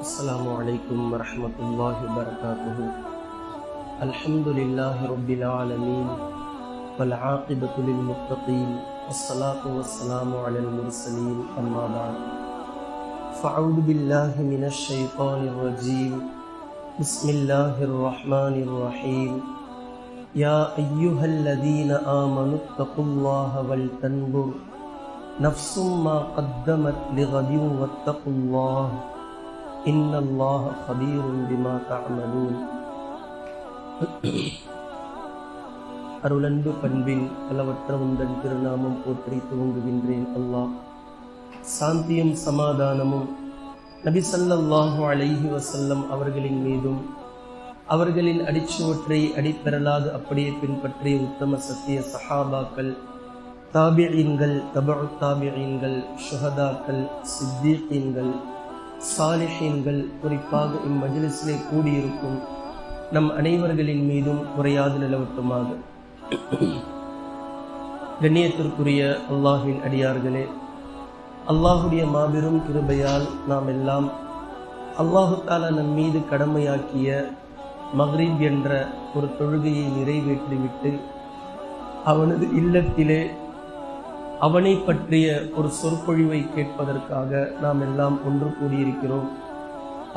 السلام عليكم ورحمة الله وبركاته. الحمد لله رب العالمين والعاقبة للمتقين والصلاة والسلام على المرسلين أما بعد فأعوذ بالله من الشيطان الرجيم بسم الله الرحمن الرحيم يا أيها الذين آمنوا اتقوا الله ولتنظر نفس ما قدمت لغد واتقوا الله إن الله خبير بما تعملون. அருளன்பு பண்பின் அளவற்ற உந்தன் திருநாமம் போற்றி துவங்குகின்றேன். அல்லாஹ் சாந்தியும் சமாதானமும் நபி ஸல்லல்லாஹு அலைஹி வஸல்லம் அவர்களின் மீதும் அவர்களின் அடிச்சுவற்றை அடிப்பெறலாது அப்படியே பின்பற்றிய உத்தம சத்திய சஹாபாக்கள், தாபிஈன்கள், தபஉ தாபிஈன்கள், ஷுஹதாக்கள், சித்தீகீன்கள், சாலிஹீன்கள், குறிப்பாக இம்மஜ்லிஸிலே கூடியிருக்கும் நம் அனைவர்களின் மீதும் குறையாது நிலவட்டுமாக. கண்ணியத்திற்குரிய அல்லாஹ்வின் அடியார்களே, அல்லாஹுடைய மாபெரும் கிருபையால் நாம் எல்லாம் அல்லாஹு தஆலா நம் மீது கடமையாக்கிய மக்ரிப் என்ற ஒரு தொழுகையை நிறைவேற்றிவிட்டு அவனது இல்லத்திலே அவனை பற்றிய ஒரு சொற்பொழிவை கேட்பதற்காக நாம் எல்லாம் ஒன்று கூடியிருக்கிறோம்.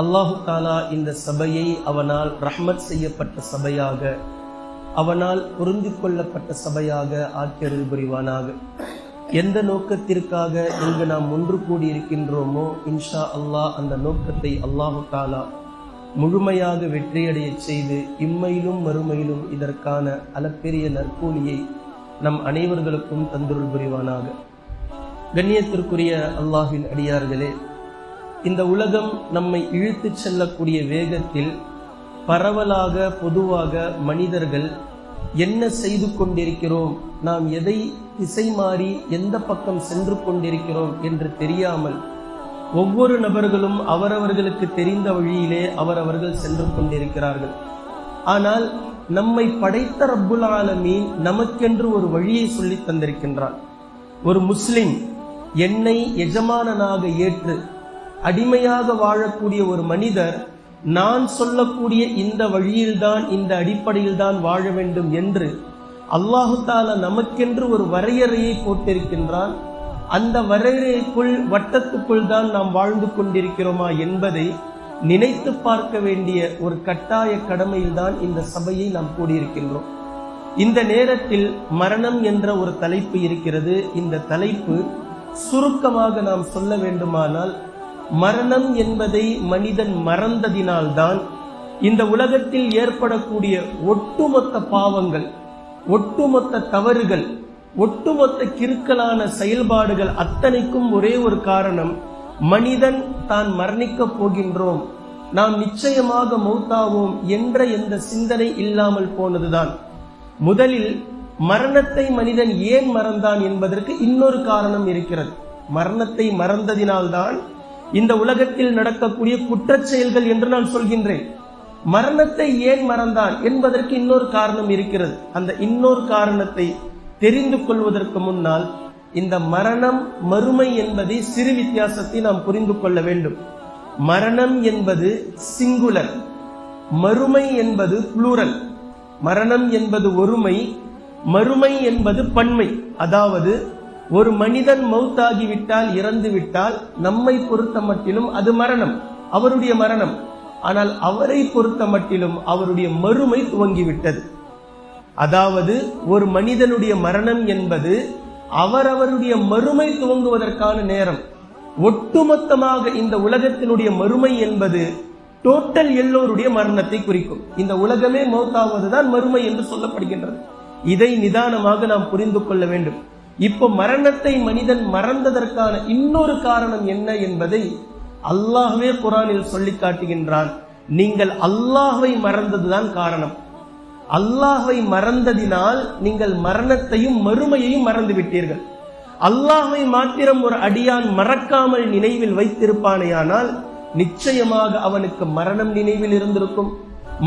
அல்லாஹு தஆலா இந்த சபையை அவனால் ரஹ்மத் செய்யப்பட்ட சபையாக, அவனால் பொருந்தி கொள்ளப்பட்ட சபையாக ஆக்கியருள் புரிவானாக. எந்த நோக்கத்திற்காக இங்கு நாம் ஒன்று கூடியிருக்கின்றோமோ இன்ஷா அல்லாஹ் அந்த நோக்கத்தை அல்லாஹு தஆலா முழுமையாக வெற்றியடைய செய்து இம்மையிலும் மறுமையிலும் இதற்கான அளப்பெரிய நற்கூலியை நம் அனைவர்களுக்கும் தந்துருள் புரிவானாக. கண்ணியத்திற்குரிய அல்லாஹ்வின் அடியார்களே, இந்த உலகம் நம்மை இழுத்து செல்லக்கூடிய வேகத்தில் பரவலாக பொதுவாக மனிதர்கள் என்ன செய்து கொண்டிருக்கிறோம், நாம் எதை திசை மாறி எந்த பக்கம் சென்று கொண்டிருக்கிறோம் என்று தெரியாமல் ஒவ்வொரு நபர்களும் அவரவர்களுக்கு தெரிந்த வழியிலே அவரவர்கள் சென்று கொண்டிருக்கிறார்கள். ஆனால் நம்மை படைத்த ரப்புல் ஆலமீன் நமக்கென்று ஒரு வழியை சொல்லி தந்திருக்கின்றான். ஒரு முஸ்லிம் என்னை எஜமானனாக ஏற்று அடிமையாக வாழக்கூடிய ஒரு மனிதர் நான் சொல்லக்கூடிய இந்த வழியில்தான், இந்த அடிப்படையில்தான் வாழ வேண்டும் என்று அல்லாஹு தஆலா நமக்கென்று ஒரு வரையறையை போட்டிருக்கின்றான். அந்த வரையறைக்குள், வட்டத்துக்குள் தான் நாம் வாழ்ந்து கொண்டிருக்கிறோமா என்பதை நினைத்து பார்க்க வேண்டிய ஒரு கட்டாய கடமையில்தான் இந்த சபையை நாம் கூடியிருக்கின்றோம். இந்த நேரத்தில் மரணம் என்ற ஒரு தலைப்பு இருக்கிறது. இந்த தலைப்பு சுருக்கமாக நாம் சொல்ல வேண்டுமானால், மரணம் என்பதை மனிதன் மறந்ததினால்தான் இந்த உலகத்தில் ஏற்படக்கூடிய ஒட்டுமொத்த பாவங்கள், ஒட்டுமொத்த தவறுகள், ஒட்டுமொத்த கிறுக்கலான செயல்பாடுகள் அத்தனைக்கும் ஒரே ஒரு காரணம், மனிதன் தான் மரணிக்கப் போகின்றோம், நாம் நிச்சயமாக மௌத்தாவோம் என்ற எந்த சிந்தனை இல்லாமல் போனதுதான். முதலில் மரணத்தை மனிதன் ஏன் மறந்தான் என்பதற்கு இன்னொரு காரணம் இருக்கிறது. மரணத்தை மறந்ததினால்தான் இந்த உலகத்தில் நடக்கக்கூடிய குற்றச் செயல்கள் என்று நான் சொல்கின்றேன். மரணத்தை ஏன் மறந்தான் என்பதற்கு இன்னொரு காரணம் இருக்கிறது. அந்த இன்னொரு காரணத்தை தெரிந்து கொள்வதற்கு முன்னால் இந்த மரணம் மறுமை என்பதை சிறு வித்தியாசத்தை நாம் புரிந்து கொள்ள வேண்டும். மரணம் என்பது சிங்குலர், மறுமை என்பது புளூரல். மரணம் என்பது ஒருமை, மறுமை என்பது பன்மை. அதாவது ஒரு மனிதன் மௌத்தாகிவிட்டால், இறந்து விட்டால் நம்மை பொறுத்த மட்டிலும் அது மரணம், அவருடைய மரணம். ஆனால் அவரை பொறுத்த மட்டிலும் அவருடைய மறுமை துவங்கிவிட்டது. அதாவது ஒரு மனிதனுடைய மரணம் என்பது அவரவருடைய மறுமை துவங்குவதற்கான நேரம். ஒட்டுமொத்தமாக இந்த உலகத்தினுடைய மறுமை என்பது டோட்டல் எல்லோருடைய மரணத்தை குறிக்கும். இந்த உலகமே மௌத்தாவதுதான் மறுமை என்று சொல்லப்படுகின்றது. இதை நிதானமாக நாம் புரிந்து கொள்ள வேண்டும். இப்போ மரணத்தை மனிதன் மறந்ததற்கான இன்னொரு காரணம் என்ன என்பதை அல்லாஹ்வே குர்ஆனில் சொல்லி காட்டுகின்றான். நீங்கள் அல்லாஹ்வை மறந்ததுதான் காரணம். அல்லாஹ்வை மறந்ததினால் நீங்கள் மரணத்தையும் மறுமையையும் மறந்து விட்டீர்கள். அல்லாஹ்வை மாத்திரம் ஒரு அடியான் மறக்காமல் நினைவில் வைத்திருப்பானேயானால் நிச்சயமாக அவனுக்கு மரணம் நினைவில் இருந்திருக்கும்.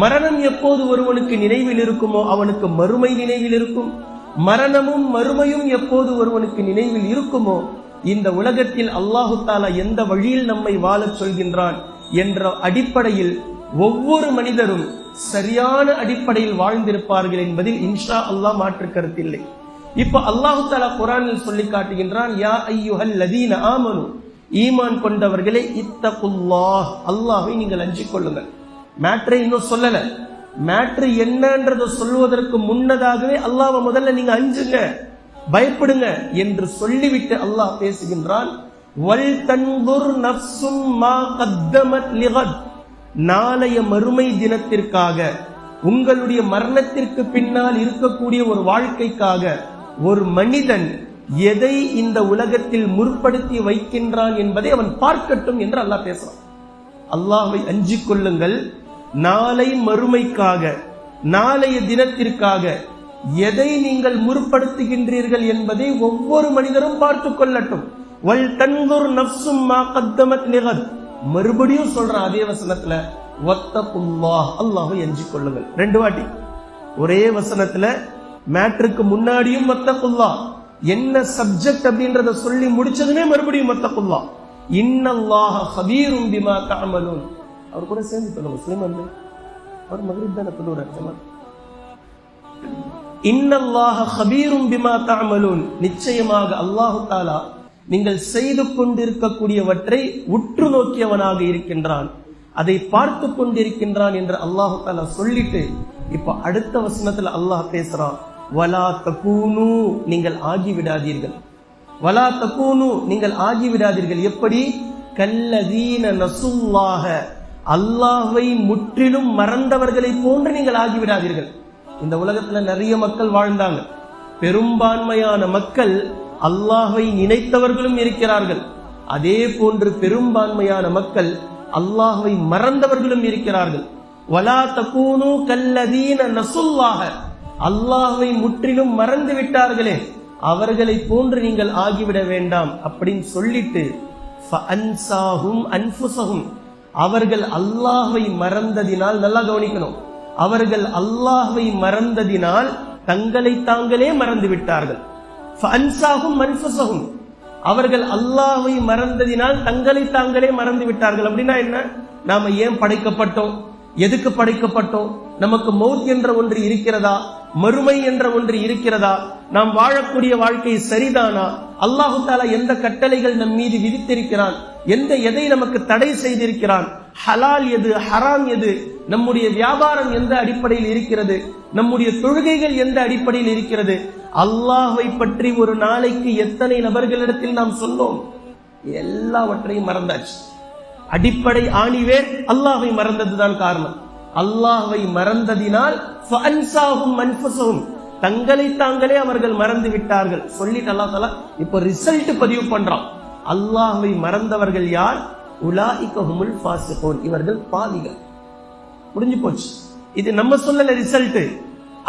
மரணம் எப்போது ஒருவனுக்கு நினைவில் இருக்குமோ அவனுக்கு மறுமை நினைவில் இருக்கும். மரணமும் மறுமையும் எப்போது ஒருவனுக்கு நினைவில் இருக்குமோ இந்த உலகத்தில் அல்லாஹு தஆலா எந்த வழியில் நம்மை வாழச் சொல்கின்றான், என்ற அடிப்படையில் ஒவ்வொரு மனிதரும் சரியான அடிப்படையில் வாழ்ந்திருப்பார்கள் என்பதில் இன்ஷா அல்லாஹ் மாற்று கருத்தில்லை. இப்ப அல்லாஹு தஆலா குர்ஆனில் சொல்லி காட்டுகின்றான், யா அய்யுஹல் லதீன ஆமனு, ஈமான் கொண்டவர்களே, இத்தகுல்லாஹ், அல்லாஹ்வை நீங்கள் அஞ்சிக் கொள்ளுங்கள். மேட்ரை இன்னும் சொல்லல. மேட்ரு என்னன்றதை சொல்வதற்கு முன்னதாகவே அல்லாஹ்வை முதல்ல நீங்க அஞ்சுங்க, பயப்படுங்க என்று சொல்லிவிட்டு அல்லாஹ் பேசுகின்றான், வல் தன்துர் நஃப்சும் மா கத்தமத் லிகத், நாளைய மறுமை தினத்திற்காக, உங்களுடைய மரணத்திற்கு பின்னால் இருக்கக்கூடிய ஒரு வாழ்க்கைக்காக ஒரு மனிதன் எதை இந்த உலகத்தில் முற்படுத்தி வைக்கின்றான் என்பதை அவன் பார்க்கட்டும் என்று அல்லாஹ் பேசுறான். அல்லாஹ்வை அஞ்சிக் கொள்ளுங்கள், நாளை மறுமைக்காக, நாளைய தினத்திற்காக எதை நீங்கள் முற்படுத்துகின்றீர்கள் என்பதை ஒவ்வொரு மனிதரும் பார்த்துக் கொள்ளட்டும். வல் தன்துர் நஃப்சும் மா கத்தமத் லிகத், மறுபடியும் சொல்றான் அதே வசனத்துல, வத்தகுல்லாஹ், அல்லாஹ்வை அஞ்சிக் கொள்ளுங்கள். 2 வாட்டி ஒரே வசனத்துல. மேட்ருக்கு முன்னாடியும் வத்தகுல்லாஹ், என்ன சப்ஜெக்ட் அப்படின்றத சொல்லி முடிச்சதுமே மறுபடியும் வத்தகுல்லாஹ். இன்னல்லாஹ ஹபீரும் பிமா தஅமலூன். அவர் கூட சேர்ந்து சொல்லுங்க, முஸ்லிம் அவர் மக்ரிப் தான சொல்லுறாரு. இன்னல்லாஹ ஹபீரும் பிமா தஅமலூன், நிச்சயமாக அல்லாஹு தஆலா நீங்கள் செய்து கொண்டிருக்கக்கூடியவற்றை உற்று நோக்கியவனாக இருக்கின்றான், அதை பார்த்து கொண்டிருக்கின்றான் என்று அல்லாஹு தஆலா சொல்லிட்டு இப்ப அடுத்த வசனத்துல அல்லாஹ் பேசுறான், வலா தகூனு, நீங்கள் ஆகிவிடாதீர்கள். வலா தகூனு, நீங்கள் ஆகிவிடாதீர்கள். எப்படி? கல்லதீன நசுல்லாஹ, அல்லாஹ்வை முற்றிலும் மறந்தவர்களை போன்று நீங்கள் ஆகிவிடாதீர்கள். இந்த உலகத்துல நிறைய மக்கள் வாழ்ந்தாங்க. பெரும்பான்மையான மக்கள் அல்லாஹ்வை நினைத்தவர்களும் இருக்கிறார்கள். அதே போன்று பெரும்பான்மையான மக்கள் அல்லாஹ்வை மறந்தவர்களும் இருக்கிறார்கள். வலா தகூனு கல்லதீன நசுல்லாஹ, அல்லாஹ்வை முற்றிலும் மறந்து விட்டார்களே, அவர்களை போன்று நீங்கள் ஆகிவிட வேண்டாம் அப்படின்னு சொல்லிட்டு ஃபஅன்சாஹும் அன்ஃபுஸஹும், அவர்கள் அல்லாஹ்வை மறந்ததினால், நல்லா கவனிக்கணும், அவர்கள் அல்லாஹ்வை மறந்ததினால் தங்களை தாங்களே மறந்து விட்டார்கள். ஃபஅன்சாஹும் அன்ஃபுஸஹும், அவர்கள் அல்லாஹ்வை மறந்ததினால் தங்களை தாங்களே மறந்து விட்டார்கள். அப்படின்னா என்ன? நாம ஏன் படைக்கப்பட்டோம், எதுக்கு படைக்கப்பட்டோம், நமக்கு மௌத் என்ற ஒன்று இருக்கிறதா, மறுமை என்ற ஒன்று இருக்கிறதா, நாம் வாழக்கூடிய வாழ்க்கை சரிதானா, அல்லாஹு தஆலா எந்த கட்டளைகள் நம் மீது விதித்திருக்கிறான், எதை நமக்கு தடை செய்திருக்கிறான், ஹலால் எது, ஹராம் எது, நம்முடைய வியாபாரம் எந்த அடிப்படையில் இருக்கிறது, நம்முடைய தொழுகைகள் எந்த அடிப்படையில் இருக்கிறது, அல்லாஹ்வை பற்றி ஒரு நாளைக்கு எத்தனை நபர்களிடத்தில் நாம் சொன்னோம், எல்லாவற்றையும் மறந்தாச்சு. அடிப்படை ஆணிவேர் அல்லாஹ்வை மறந்ததுதான் காரணம். அல்லாஹ்வை மறந்ததினால் ஃபஅன்சாஹும் அன்ஃபுஸஹும், தங்களை தாங்களே அவர்கள் மறந்து விட்டார்கள். சொல்லிட்டு அல்லாஹ் தஆலா இப்ப ரிசல்ட் பதிவு பண்றான். அல்லாஹ்வை மறந்தவர்கள் யார்? உலாயிக ஹுமுல் ஃபாஸிகூன், இவர்கள் பாவிகள். முடிஞ்சு போச்சு. இது நம்ம சொல்லல, ரிசல்ட்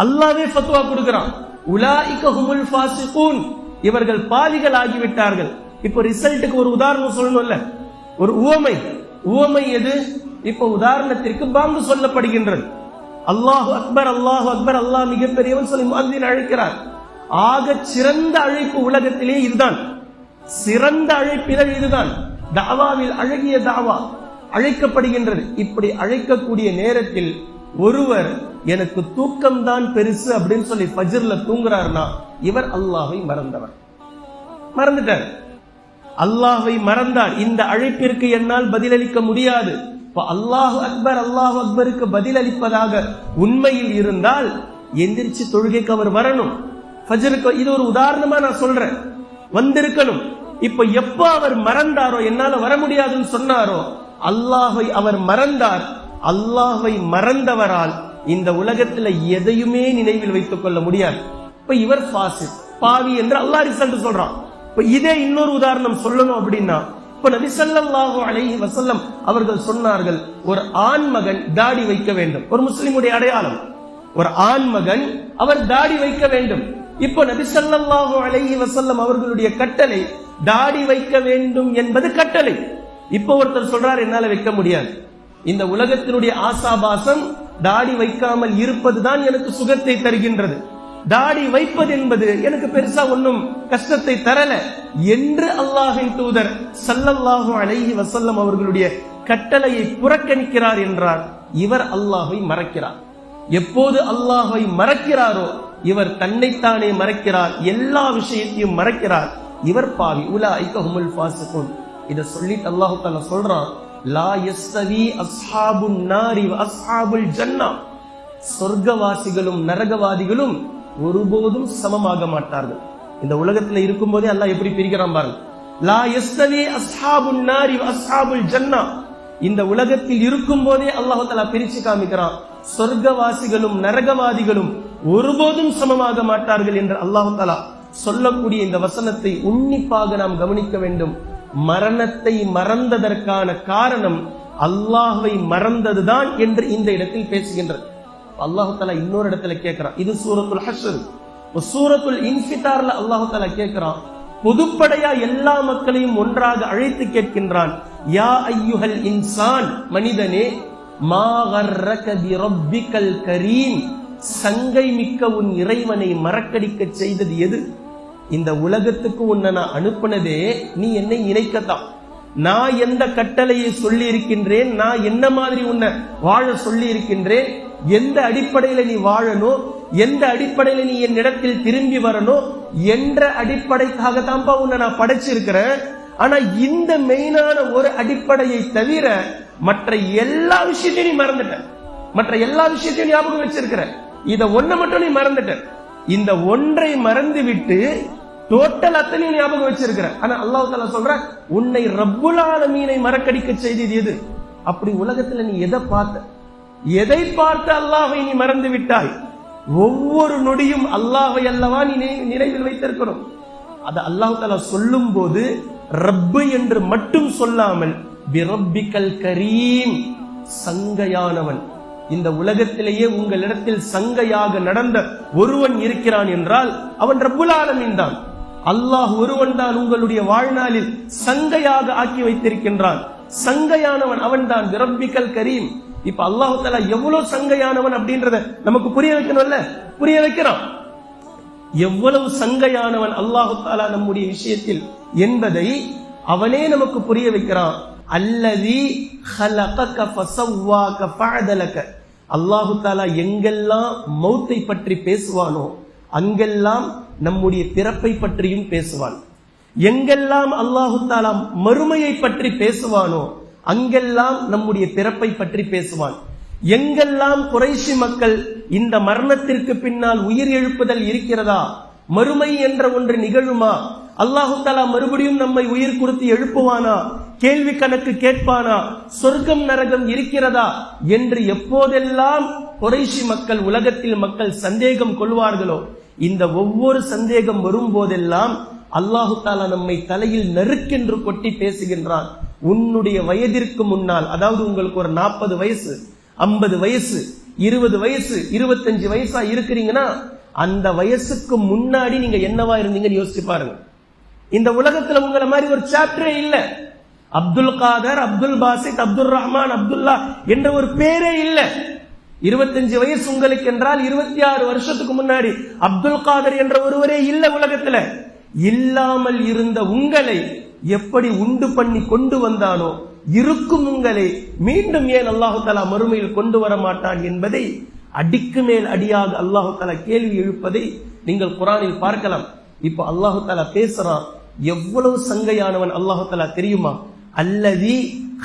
அல்லாஹ்வே ஃபத்வா கொடுக்கிறான். உலாயிக ஹுமுல் ஃபாஸிகூன், இவர்கள் பாவிகள் ஆகிவிட்டார்கள். இப்போ ரிசல்ட்டுக்கு ஒரு உதாரணம் சொல்லணும்ல, ஒரு உவமை எது? இப்ப உதாரணத்திற்கு பாங்கு சொல்லப்படுகின்றது. அல்லாஹு அக்பர், அல்லாஹு அக்பர், அல்லாஹ் மிகப்பெரியவன் சொல்லி முஅத்தின் அழைக்கிறார். ஆக சிறந்த அழைப்பு உலகத்திலே இதுதான், சிறந்த அழைப்பிதழ் இதுதான். தாவாவில் அழகிய தாவா அழைக்கப்படுகின்றது. இப்படி அழைக்கக்கூடிய நேரத்தில் ஒருவர் எனக்கு தூக்கம்தான் பெருசு அப்படின்னு சொல்லி ஃபஜ்ர்ல தூங்குறாருன்னா இவர் அல்லாஹ்வை மறந்தவர், மறந்துட்டார். அல்லாஹ்வை மறந்தார். இந்த அழைப்பிற்கு என்னால் பதிலளிக்க முடியாது. அல்லாஹு அக்பர், அல்லாஹு அக்பருக்கு பதிலளிப்பதாக உண்மையில் இருந்தால் எந்திரிச்சு தொழுகைக்கு அவர் வரணும். ஃபஜ்ருக்கு இது ஒரு உதாரணமா நான் சொல்றேன், வந்திருக்கணும். இப்ப எப்ப அவர் மறந்தாரோ, என்னால வர முடியாதுன்னு சொன்னாரோ, அல்லாஹ்வை அவர் மறந்தார். அல்லாஹ்வை மறந்தவரால் இந்த உலகத்துல எதையுமே நினைவில் வைத்துக் கொள்ள முடியாது. இப்ப இவர் ஃபாசிக், பாவி என்று அல்லாஹ் ரிசல்ட் சொல்றான். இப்ப இதே இன்னொரு உதாரணம் சொல்லணும் அப்படின்னா, இப்ப நபி ஸல்லல்லாஹு அலைஹி வஸல்லம் அவர்கள் சொன்னார்கள், ஒரு ஆண் மகன் தாடி வைக்க வேண்டும். ஒரு முஸ்லிமுடைய அடையாளம் ஒரு ஆண் மகன், அவர் தாடி வைக்க வேண்டும். இப்போ நபி ஸல்லல்லாஹு அலைஹி வஸல்லம் அவர்களுடைய கட்டளை தாடி வைக்க வேண்டும் என்பது கட்டளை. இப்போ ஒருத்தர் சொல்றார், என்னால வைக்க முடியாது, இந்த உலகத்தினுடைய ஆசாபாசம் தாடி வைக்காமல் இருப்பதுதான் எனக்கு சுகத்தை தருகின்றது, தாடி வைப்பது என்பது எனக்கு பெருசா ஒன்னும் கஷ்டத்தை தரல என்று அல்லாஹ்வின் தூதர் ஸல்லல்லாஹு அலைஹி வஸல்லம் அவர்களுடைய கட்டளையை புறக்கணிக்கிறார் என்றால் இவர் அல்லாஹ்வை மறக்கிறார். எப்போது அல்லாஹ்வை மறக்கிறாரோ இவர் தன்னைத்தானே மறக்கிறார், எல்லா விஷயத்தையும் மறக்கிறார், இவர் பாவி. உலாயிக ஹுமுல் ஃபாஸிகூன். இத சொல்லிட்டு அல்லாஹ் தஆலா சொல்றான், லா யஸ்தவி அஸ்ஹாபுன் நாரி வ அஸ்ஹாபுல் ஜன்னah. சொர்க்கவாசிகளும் நரகவாதிகளும் ஒருபோதும் சமமாக மாட்டார்கள். இந்த உலகத்துல இருக்கும் போதே அல்லாஹ் எப்படி பிரிக்கிறான் பாருங்க. லா யஸ்தவி அஸ்ஹாபுன் நாரி வ அஸ்ஹாபுல் ஜன்னah. இந்த உலகத்தில் இருக்கும் போதே அல்லாஹ் தஆலா பிரிச்சு காமிக்கிறான், சொர்க்கவாசிகளும் நரகவாதிகளும் ஒருபோதும் சமமாக மாட்டார்கள் என்று அல்லாஹ் தஆலா சொல்லக்கூடிய இந்த வசனத்தை உன்னிப்பாக நாம் கவனிக்க வேண்டும். மரணத்தை மறந்ததற்கான காரணம் அல்லாஹ்வை மறந்ததுதான் என்று இந்த இடத்தில் பேசுகின்றது. அல்லாஹ் தஆலா இன்னொரு இடத்துல கேட்கிறான், இது சூரத்துல் ஹஷ்ர். சூரத்துல் இன்ஃபிதார்ல அல்லாஹ் தஆலா கேட்கிறான், பொதுப்படையா எல்லா மக்களையும் ஒன்றாக அழைத்து கேட்கின்றான், யா அய்யுஹல் இன்சான், மனிதனே, மா கர்ரக பி ரப்பிக்கல் கரீம், சங்கை மிக்க உன் இறைவனை மறக்கடிக்க செய்தது எது? இந்த உலகத்துக்கு உன்னை நான் அனுப்பினதே நீ என்னை இணைக்கத்தான். நான் எந்த கட்டளையை சொல்லி இருக்கின்றேன், நான் என்ன மாதிரி உன்னை வாழ சொல்லி இருக்கின்றேன், எந்த அடிப்படையில நீ வாழணும், எந்த அடிப்படையில நீ என்னிடத்தில் திரும்பி வரணும் என்ற அடிப்படைக்காகத்தான்பா உன்னை நான் படைச்சிருக்கிறேன். ஆனா இந்த மெயினான ஒரு அடிப்படையை தவிர மற்ற எல்லா விஷயத்தையும் நீ மறந்துட்ட, மற்ற எல்லா விஷயத்தையும் ஞாபகம் வச்சிருக்கிற, இத ஒன்ன மட்டும் நீ மறந்துட்ட. இந்த ஒன்றை மறந்து விட்டு டோட்டல் அத்தனையும் ஞாபகம் வச்சிருக்கிற. ஆனா அல்லாஹ் தஆலா சொல்ற, உன்னை ரப்புல் ஆலமீனை மறக்கடிக்க செய்தது எது? அப்படி உலகத்துல நீ எதை பார்த்த, எதை பார்த்து அல்லாஹ்வை நீ மறந்து விட்டாய்? ஒவ்வொரு நொடியும் அல்லாஹ்வை அல்லவா நீ நினைவில் வைத்திருக்கிறோம். அது அல்லாஹ் தஆலா சொல்லும் போது ரப்பு என்று மட்டும் சொல்லாமல் பிரப்பிக்கல் கரீம், சங்கையானவன். இந்த உலகத்திலேயே உங்களிடத்தில் சங்கையாக நடந்த ஒருவன் இருக்கிறான் என்றால் அவன் ரப்புல் ஆலமீன் தான். அல்லாஹ் ஒருவன் தான் உங்களுடைய வாழ்நாளில் சங்கையாக ஆக்கி வைத்திருக்கின்றான். சங்கையானவன் அவன் தான், பிரப்பிக்கல் கரீம். இப்ப அல்லாஹ் தஆலா எவ்வளவு சங்கையானவன் அப்படின்றத நமக்கு புரிய வைக்கணும்ல, புரிய வைக்கிறான். எவ்வளவு சங்கையானவன் அல்லாஹ் தஆலா நம்முடைய விஷயத்தில் என்பதை அவனே நமக்கு புரிய வைக்கிறான். அல்லதி ஹலகக ஃபஸவ்வாக ஃபஅதலக. அல்லாஹ் தஆலா எங்கெல்லாம் மௌத்தை பற்றி பேசுவானோ அங்கெல்லாம் நம்முடைய பிறப்பை பற்றியும் பேசுவான். எங்கெல்லாம் அல்லாஹ் தஆலா மறுமையை பற்றி பேசுவானோ அங்கெல்லாம் நம்முடைய பிறப்பை பற்றி பேசுவான். எங்கெல்லாம் குறைஷி மக்கள் இந்த மரணத்திற்கு பின்னால் உயிர் எழுப்புதல் இருக்கிறதா, மறுமை என்ற ஒன்று நிகழுமா, அல்லாஹ் தஆலா மறுபடியும் நம்மை உயிர் கொடுத்து எழுப்புவானா, கேள்வி கணக்கு கேட்பானா, சொர்க்கம் நரகம் இருக்கிறதா என்று எப்போதெல்லாம் குறைஷி மக்கள், உலகத்தில் மக்கள் சந்தேகம் கொள்வார்களோ, இந்த ஒவ்வொரு சந்தேகம் வரும் போதெல்லாம் அல்லாஹ் தஆலா நம்மை தலையில் நறுக்கென்று கொட்டி பேசுகின்றான். உன்னுடைய வயதிற்கு முன்னால், அதாவது உங்களுக்கு ஒரு 40 வயசு, 50 வயசு, 20 வயசு, 25 வயசா இருக்கிறீங்கன்னா அந்த வயசுக்கு முன்னாடி நீங்க என்னவா இருந்தீங்கன்னு யோசிச்சு பாருங்க. இந்த உலகத்துல உங்களை மாதிரி ஒரு சாப்டரே இல்ல. அப்துல் காதர், அப்துல் பாசித், அப்துல் ரஹ்மான், அப்துல்லா என்ற ஒரு பேரே இல்ல. 25 வயசு உங்களுக்கு என்றால் 26 வருஷத்துக்கு முன்னாடி அப்துல் காதர் என்ற ஒருவரே இல்ல உலகத்துல. இல்லாமல் இருந்த உங்களை எப்படி உண்டு பண்ணி கொண்டு வந்தானோ, இருக்கும் உங்களை மீண்டும் ஏன் அல்லாஹ் தஆலா மறுமையில் கொண்டு வர மாட்டான் என்பதை அடிக்கு மேல் அடியாக அல்லாஹ் தஆலா கேள்வி எழுப்பதை நீங்கள் குர்ஆனில் பார்க்கலாம். இப்ப அல்லாஹ் தஆலா பேசுறான், எவ்வளவு சங்கையானவன் அல்லாஹ் தஆலா தெரியுமா? அல்லதி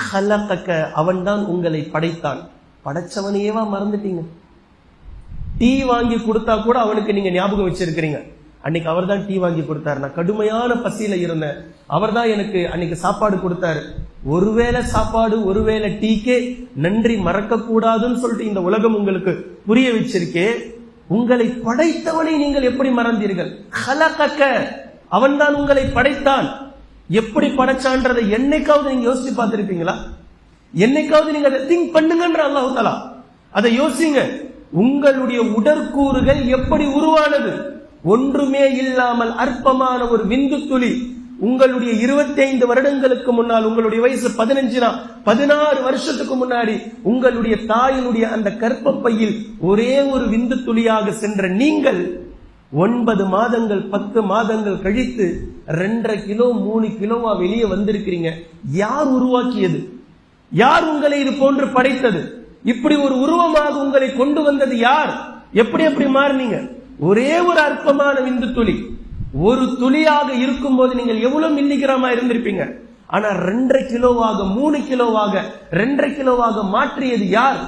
ஹலகக, அவன்தான் உங்களை படைத்தான். படைச்சவனையேவா மறந்துட்டீங்க? டீ வாங்கி கொடுத்தா கூட அவனுக்கு நீங்க ஞாபகம் வச்சிருக்கிறீங்க. அன்னைக்கு அவர் தான் டீ வாங்கி கொடுத்தாரு, நான் கடுமையான பசியில இருந்தேன், அவர் தான் எனக்கு அன்னைக்கு சாப்பாடு கொடுத்தாரு. ஒருவேளை சாப்பாடு, ஒருவேளை டீக்கே நன்றி மறக்க கூடாதுன்னு சொல்லிட்டு இந்த உலகம் உங்களுக்கு புரிய வச்சிருக்கே. உங்களை படைத்தவனை நீங்கள் எப்படி மறந்தீர்கள்? ஹலகக, அவன் தான் உங்களை படைத்தான். எப்படி படைச்சான்றதை என்னைக்காவது நீங்க யோசிச்சு பார்த்திருப்பீங்களா? என்னைக்காவது நீங்க அதை திங்க் பண்ணுங்கன்ற அல்லாஹ் தஆலா அதை யோசிங்க. உங்களுடைய உடற்கூறுகள் எப்படி உருவானது? ஒன்றுமே இல்லாமல் அற்பமான ஒரு விந்து துளி. உங்களுடைய 25 வருடங்களுக்கு முன்னால், உங்களுடைய வயசு 16 வருஷத்துக்கு முன்னாடி உங்களுடைய தாயினுடைய அந்த கர்ப்பப்பையில் ஒரே ஒரு விந்து துளியாக சென்ற நீங்கள் 9 மாதங்கள் 10 மாதங்கள் கழித்து 2.5 கிலோ 3 கிலோவா வெளியே வந்திருக்கிறீங்க. யார் உருவாக்கியது? யார் உங்களை இது போன்று படைத்தது? இப்படி ஒரு உருவமாக உங்களை கொண்டு வந்தது யார்? எப்படி மாறினீங்க? ஒரே ஒரு அற்பமான விந்து துளி, ஒரு துளியாக இருக்கும் போது நீங்கள் எவ்வளவு மில்லிகிராமா இருந்திருப்பீங்க. ஆனா 2.5 கிலோவாக 3 கிலோவாக 2.5 கிலோவாக மாற்றியது யார்?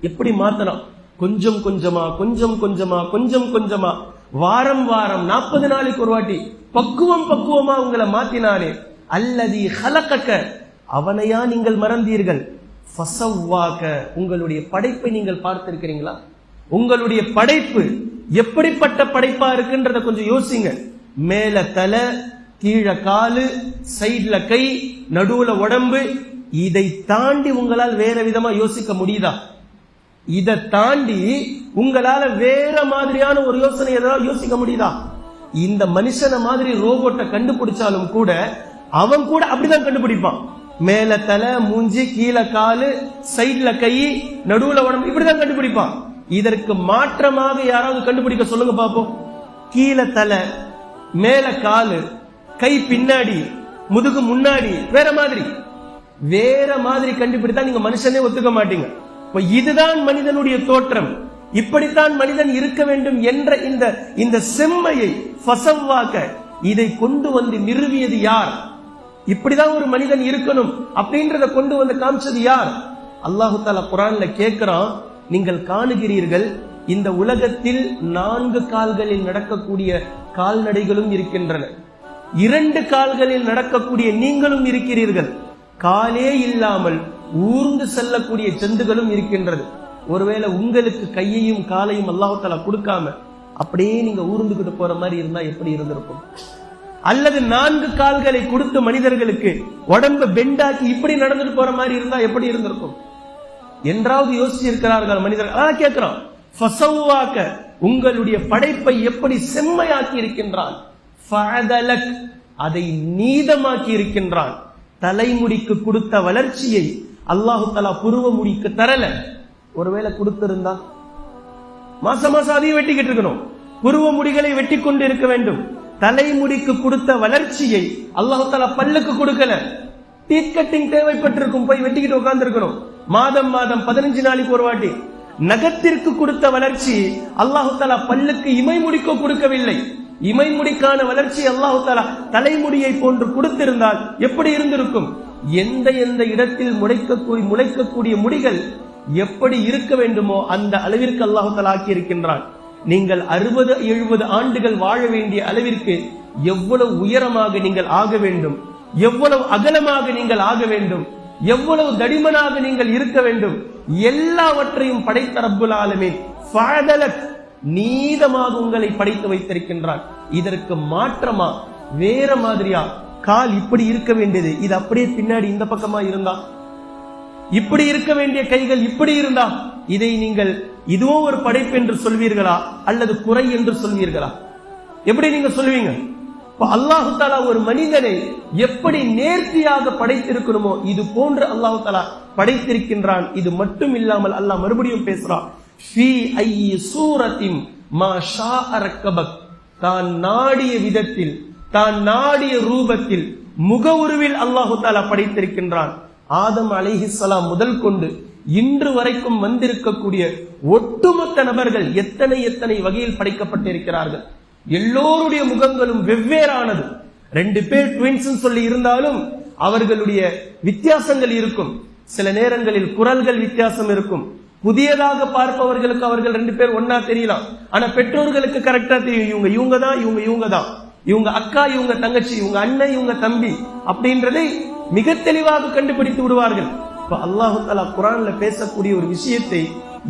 எப்படி மாத்தலாம்? கொஞ்சம் கொஞ்சமா வாரம் 40 நாளைக்கு ஒரு வாட்டி பக்குவமா உங்களை மாத்தினானே, அல்லதி ஹலகக, அவனையா நீங்கள் மறந்தீர்கள்? ஃபஸவ்வாக, உங்களுடைய படைப்பை நீங்கள் பார்த்திருக்கிறீங்களா? உங்களுடைய படைப்பு எப்படிப்பட்ட படைப்பா இருக்குன்றத கொஞ்சம் யோசிங்க. மேல தலை, கீழே காலு, சைட்ல கை, நடுவுல உடம்பு. இதை தாண்டி உங்களால் வேற விதமா யோசிக்க முடியுதா? இதை தாண்டி உங்களால வேற மாதிரியான ஒரு யோசனை ஏதாவது யோசிக்க முடியுதா? இந்த மனுஷன மாதிரி ரோபோட்டை கண்டுபிடிச்சாலும் கூட அவன் கூட அப்படிதான் கண்டுபிடிப்பான். மேல தலை, மூஞ்சி, கீழே காலு, சைட்ல கை, நடுவுல உடம்பு, இப்படிதான் கண்டுபிடிப்பான். இதற்கு மாற்றமாக யாராவது கண்டுபிடிக்க சொல்லுங்க பாப்போம். கீழே தலை, மேல காலு, கை பின்னாடி, முதுகு முன்னாடி, வேற மாதிரி கண்டுபிடித்தா நீங்க மனுஷனே ஒத்துக்க மாட்டீங்க. இதுதான் மனிதனுடைய தோற்றம், இப்படித்தான் மனிதன் இருக்க வேண்டும் என்ற இந்த செம்மையை ஃபஸவ்வாக, இதை கொண்டு வந்து நிறுவியது யார்? இப்படிதான் ஒரு மனிதன் இருக்கணும் அப்படின்றத கொண்டு வந்து காமிச்சது யார்? அல்லாஹு தஆலா குர்ஆன்ல கேட்கிறான், நீங்கள் காணுகிறீர்கள் இந்த உலகத்தில் 4 கால்களில் நடக்கக்கூடிய கால்நடைகளும் இருக்கின்றன, 2 கால்களில் நடக்கக்கூடிய நீங்களும் இருக்கிறீர்கள், காலே இல்லாமல் ஊர்ந்து செல்லக்கூடிய ஜந்துகளும் இருக்கின்றது. ஒருவேளை உங்களுக்கு கையையும் காலையும் அல்லாஹ் தஆலா கொடுக்காம அப்படியே நீங்க ஊர்ந்துகிட்டு போற மாதிரி இருந்தா எப்படி இருந்திருக்கும்? அல்லது 4 கால்களை கொடுத்து மனிதர்களுக்கு உடம்பு பெண்டாக்கி இப்படி நடந்துட்டு போற மாதிரி இருந்தா எப்படி இருந்திருக்கும் என்றாவது யோசிச்சு இருக்கிறார்கள் மனிதர்கள். அதான் கேட்கிறோம், ஃபஸவ்வாக, உங்களுடைய படைப்பை எப்படி செம்மையாக்கி இருக்கின்றான், ஃபஅதலக், அதை நீதமாக்கி இருக்கின்றான். தலைமுடிக்கு கொடுத்த வளர்ச்சியை அல்லாஹு தஆலா புருவ முடிக்கு தரல. ஒருவேளை கொடுத்திருந்தா மாசம் அதையும் வெட்டிக்கிட்டு இருக்கணும், புருவ முடிகளை வெட்டி கொண்டு இருக்க வேண்டும். தலைமுடிக்கு கொடுத்த வளர்ச்சியை அல்லாஹு தஆலா பல்லுக்கு கொடுக்கல. டீத் கட்டிங் தேவைப்பட்டிருக்கும், போய் வெட்டிக்கிட்டு உட்கார்ந்து இருக்கணும். மாதம் 15 நாளைக்கு ஒரு வாட்டி. நகத்திற்கு கொடுத்த வளர்ச்சி அல்லாஹு தஆலா பல்லுக்கு இமைமுடிக்க கொடுக்கவில்லை. இமைமுடிக்கான வளர்ச்சி அல்லாஹு தஆலா தலைமுடியை போன்று கொடுத்திருந்தால் எப்படி இருந்திருக்கும்? எந்த இடத்தில் முளைக்கக்கூடிய முடிகள் எப்படி இருக்க வேண்டுமோ அந்த அளவிற்கு அல்லாஹு தஆலா ஆக்கி இருக்கின்றான். நீங்கள் 60-70 ஆண்டுகள் வாழ வேண்டிய அளவிற்கு எவ்வளவு உயரமாக நீங்கள் ஆக வேண்டும், எவ்வளவு அகலமாக நீங்கள் ஆக வேண்டும், எவ்வளவு தடிமனாக நீங்கள் இருக்க வேண்டும், எல்லாவற்றையும் படைத்த ரப்புல் ஆலமீன் ஃபஅதலக், நீதமாக உங்களை படைத்து வைத்திருக்கின்றான். இதற்கு மாற்றமா வேற மாதிரியா கால் இப்படி இருக்க வேண்டியது இது அப்படியே பின்னாடி இந்த பக்கமா இருந்தா, இப்படி இருக்க வேண்டிய கைகள் இப்படி இருந்தா, இதை நீங்கள் இதுவும் ஒரு படைப்பு என்று சொல்வீர்களா அல்லது குறை என்று சொல்வீர்களா? எப்படி நீங்க சொல்வீங்க? அல்லாஹு தஆலா ஒரு மனிதனை எப்படி நேர்த்தியாக படைத்திருக்கணுமோ இது போன்று அல்லாஹு தஆலா படைத்திருக்கின்றான். இது மட்டும் இல்லாமல் அல்லாஹ் மறுபடியும் பேசுறான், ஃபீ ஐயி சூரத்தின் மா ஷாஅ ரக்கபக், தான் நாடிய விதத்தில், தான் நாடிய ரூபத்தில், முக உருவில் அல்லாஹு தஆலா படைத்திருக்கின்றான். ஆதம் அலைஹிஸ்ஸலாம் முதல் கொண்டு இன்று வரைக்கும் வந்திருக்கக்கூடிய ஒட்டுமொத்த நபர்கள் எத்தனை வகையில் படைக்கப்பட்டிருக்கிறார்கள். எல்லோருடைய முகங்களும் வெவ்வேறானது. 2 பேர் ட்வின்ஸ் சொல்லி இருந்தாலும் அவர்களுடைய வித்தியாசங்கள் இருக்கும். சில நேரங்களில் குரல்கள் வித்தியாசம் இருக்கும். புதியதாக பார்ப்பவர்களுக்கு அவர்கள் 2 பேர் ஒன்னா தெரியலாம். ஆனா பெற்றோர்களுக்கு கரெக்டா தெரியும், இவங்க தான், இவங்க அக்கா, இவங்க தங்கச்சி, இவங்க அண்ணன், இவங்க தம்பி அப்படின்றதை மிக தெளிவாக கண்டுபிடித்து விடுவார்கள். இப்ப அல்லாஹு தஆலா குர்ஆன்ல பேசக்கூடிய ஒரு விஷயத்தை